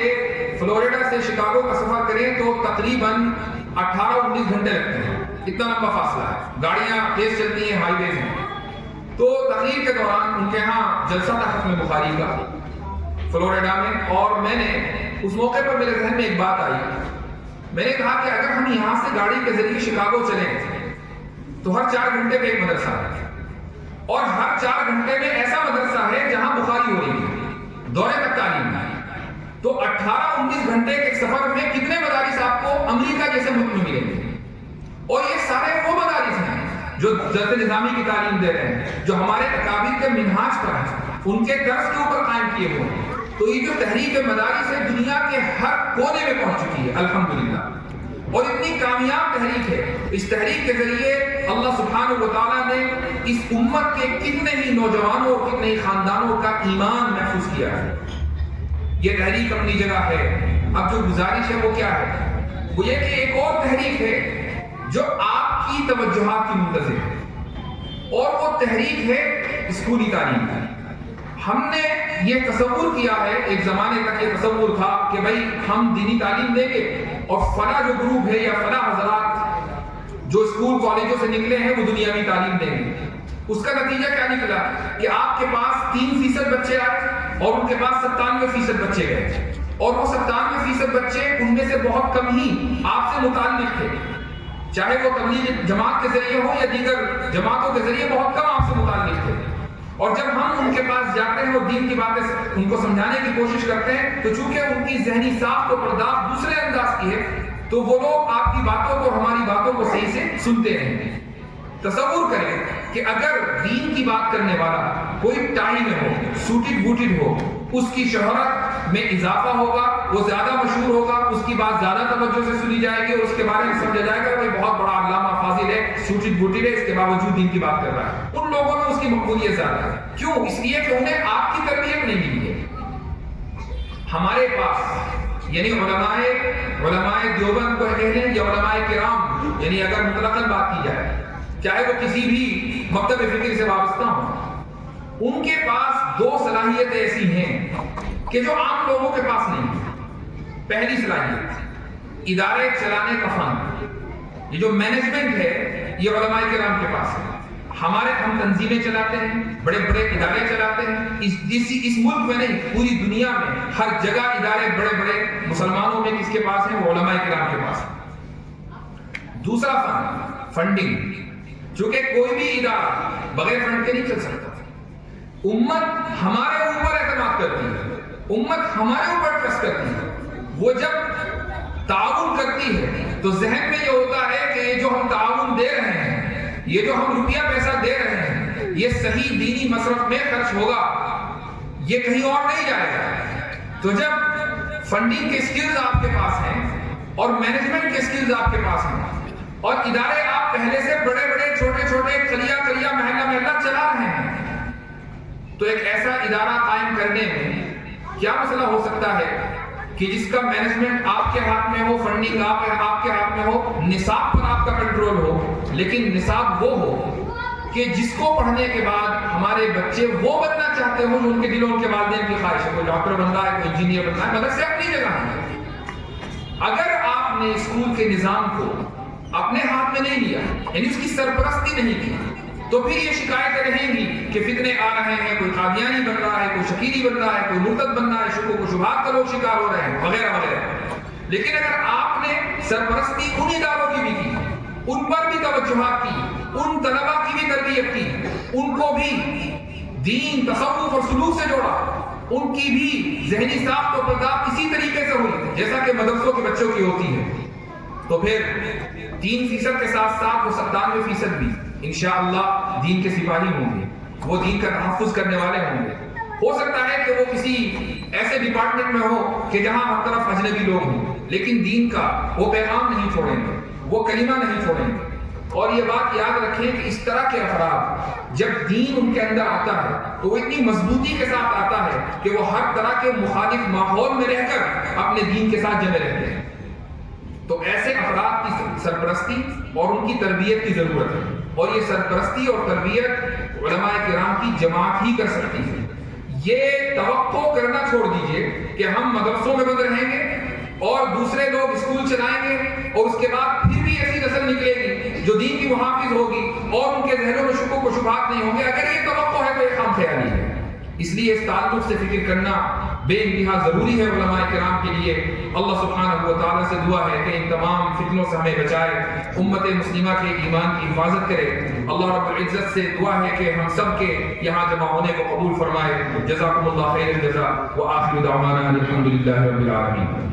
فلوریڈا سے شکاگو کا سفر کریں تو تقریباً 18-19 گھنٹے لگتے ہیں. اتنا لمبا فاصلہ ہے. گاڑیاں تیز چلتی ہیں, ہائی ویز ہیں. تو تقریر کے دوران ان کے ہاں جلسہ تھا ختم بخاری کا فلوریڈا میں, اور میں نے اس موقع پر میرے ذہن میں ایک بات آئی. میں نے کہا کہ اگر ہم یہاں سے گاڑی کے ذریعے شکاگو چلیں تو ہر 4 گھنٹے میں ایک مدرسہ ہے, اور ہر 4 گھنٹے میں ایسا مدرسہ ہے جہاں بخاری ہو رہی ہے, دورے تک تعلیم ہے. تو 18-19 گھنٹے کے سفر میں کتنے مدارس آپ کو امریکہ جیسے ملک میں ملیں گے؟ اور یہ سارے وہ مدارس ہیں جو درس نظامی کی تعلیم دے رہے ہیں, جو ہمارے اکابر کے منہاج پر ہیں, ان کے درس کے اوپر قائم کیے ہوئے ہیں. تو یہ جو تحریک مدارس ہے دنیا کے ہر کونے میں پہنچ چکی ہے الحمدللہ. اور اتنی کامیاب تحریک ہے. اس تحریک کے ذریعے اللہ سبحانہ و تعالیٰ نے اس امت کے کتنے ہی نوجوانوں اور کتنے ہی خاندانوں کا ایمان محفوظ کیا ہے. یہ تحریک اپنی جگہ ہے. اب جو گزارش ہے وہ کیا ہے؟ وہ یہ کہ ایک اور تحریک ہے جو آپ کی توجہات کی منتظر ہے، اور وہ تحریک ہے اسکولی تعلیم کی. ہم نے یہ تصور کیا ہے، ایک زمانے تک یہ تصور تھا کہ بھائی ہم دینی تعلیم دیں گے اور فلاں جو گروپ ہے یا فلاں حضرات جو اسکول کالجوں سے نکلے ہیں وہ دنیاوی تعلیم دیں گے. اس کا نتیجہ کیا نکلا کہ آپ کے پاس 3% بچے آئے اور ان کے پاس 97% بچے گئے، اور وہ 97% بچے ان میں سے بہت کم ہی آپ سے متعلق تھے، چاہے وہ تبلیغ جماعت کے ذریعے ہو یا دیگر جماعتوں کے ذریعے بہت کم آپ سے متعلق تھے. اور جب ہم ان کے پاس جاتے ہیں اور دین کی باتیں ان کو سمجھانے کی کوشش کرتے ہیں تو چونکہ ان کی ذہنی ساخت و پرداخت دوسرے انداز کی ہے تو وہ لوگ آپ کی باتوں کو، ہماری باتوں کو صحیح سے سنتے ہیں. تصور کریں کہ اگر دین کی بات کرنے والا کوئی ٹائی میں ہو، سوٹڈ بوٹڈ ہو، اس کی شہرت میں اضافہ ہوگا، وہ زیادہ مشہور ہوگا، اس کی بات زیادہ توجہ سے سنی جائے گی اور اس کے بارے میں سمجھا جائے گا کہ بہت بڑا علامہ فاضل ہے، سوٹڈ بوٹڈ ہے، اس کے باوجود دین کی بات کر رہا ہے. ان لوگوں میں اس کی مقبولیت زیادہ ہے. کیوں؟ اس لیے کہ انہیں آپ کی تربیت نہیں ملی ہے. ہمارے پاس یعنی علماء دیوبند کو کہہ لیں یا علماء کرام، یعنی اگر مطلقاً بات کی جائے چاہے وہ کسی بھی مکتب فکر سے وابستہ ہوں، ان کے پاس 2 صلاحیتیں ایسی ہیں کہ جو عام لوگوں کے پاس نہیں ہیں. پہلی صلاحیت ادارے چلانے کا فن، یہ جو مینجمنٹ ہے یہ علماء کرام کے پاس ہے. ہم تنظیمیں چلاتے ہیں، بڑے بڑے ادارے چلاتے ہیں. اس ملک میں نہیں، پوری دنیا میں ہر جگہ ادارے بڑے بڑے مسلمانوں میں کس کے پاس ہیں؟ وہ علماء کرام کے پاس ہیں. دوسرا فن فنڈنگ، چونکہ کوئی بھی ادارہ بغیر فنڈ کے نہیں چل سکتا. امت ہمارے اوپر اعتماد کرتی ہے، امت ہمارے اوپر ٹرسٹ کرتی ہے. وہ جب تعاون کرتی ہے تو ذہن میں یہ ہوتا ہے کہ یہ جو ہم تعاون دے رہے ہیں، یہ جو ہم روپیہ پیسہ دے رہے ہیں، یہ صحیح دینی مصرف میں خرچ ہوگا، یہ کہیں اور نہیں جائے گا. تو جب فنڈنگ کے سکلز آپ کے پاس ہیں اور مینجمنٹ کے سکلز آپ کے پاس ہیں اور ادارے آپ پہلے سے بڑے بڑے چھوٹے چھوٹے کلیا محلہ چلا رہے ہیں، تو ایک ایسا ادارہ قائم کرنے میں کیا مسئلہ ہو سکتا ہے کہ جس کا مینجمنٹ آپ کے ہاتھ میں ہو، فنڈنگ آپ کے ہاتھ میں ہو، نصاب پر آپ کا کنٹرول ہو، لیکن نصاب وہ ہو کہ جس کو پڑھنے کے بعد ہمارے بچے وہ بننا چاہتے ہوں جو ان کے دلوں ان کے والدین کی خواہش ہے. کوئی ڈاکٹر بننا ہے، کوئی انجینئر بننا ہے، مدرسے اپنی جگہ ہے. اگر آپ نے اسکول کے نظام کو اپنے ہاتھ میں نہیں لیا، یعنی اس کی سرپرستی نہیں کی، تو پھر یہ شکایتیں رہیں گی کہ فتنے آ رہے ہیں، کوئی قادیانی بن رہا ہے، کوئی شکیری بن رہا ہے، کوئی مرتد بن رہا ہے، شکوک و شبہات کا لوگ شکار ہو رہے ہیں، وغیرہ وغیرہ. لیکن اگر آپ نے سرپرستی ان اداروں کی بھی کی، ان پر بھی توجہات کی، ان طلباء کی بھی تربیت کی، ان کو بھی دین، تصوف اور سلوک سے جوڑا، ان کی بھی ذہنی ساخت و پرداخت اسی طریقے سے ہوئی جیسا کہ مدرسوں کے بچوں کی ہوتی ہے، تو پھر 3% کے ساتھ ساتھ وہ 97% بھی انشاءاللہ دین کے سپاہی ہوں گے، وہ دین کا تحفظ کرنے والے ہوں گے. ہو سکتا ہے کہ وہ کسی ایسے ڈپارٹمنٹ میں ہو کہ جہاں ہر طرف اجنبی لوگ ہوں، لیکن دین کا وہ پیغام نہیں چھوڑیں گے، وہ کلمہ نہیں چھوڑیں گے. اور یہ بات یاد رکھیں کہ اس طرح کے افراد جب دین ان کے اندر آتا ہے تو وہ اتنی مضبوطی کے ساتھ آتا ہے کہ وہ ہر طرح کے مخالف ماحول میں رہ کر اپنے دین کے ساتھ جمے رہتے ہیں. تو ایسے افراد کی سرپرستی اور ان کی تربیت کی ضرورت ہے، اور یہ سرپرستی اور تربیت علماء کرام کی جماعت ہی کر سکتی ہے. یہ توقع کرنا چھوڑ دیجئے کہ ہم مدرسوں میں بند رہیں گے اور دوسرے لوگ اسکول چلائیں گے اور اس کے بعد پھر بھی ایسی نسل نکلے گی جو دین کی محافظ ہوگی اور ان کے ذہنوں میں شکوک و شبہات نہیں ہوں گے. اگر یہ توقع ہے تو یہ خام خیالی ہے. اس لیے اس تعلق سے فکر کرنا بے انتہا ضروری ہے علماء کرام کے لیے. اللہ سبحانہ و تعالیٰ سے دعا ہے کہ ان تمام فتنوں سے ہمیں بچائے، امت مسلمہ کے ایمان کی حفاظت کرے. اللہ رب العزت سے دعا ہے کہ ہم سب کے یہاں جمع ہونے کو قبول فرمائے. جزاکم اللہ خیر الجزاء وآخر دعوانا الحمدللہ رب العالمین.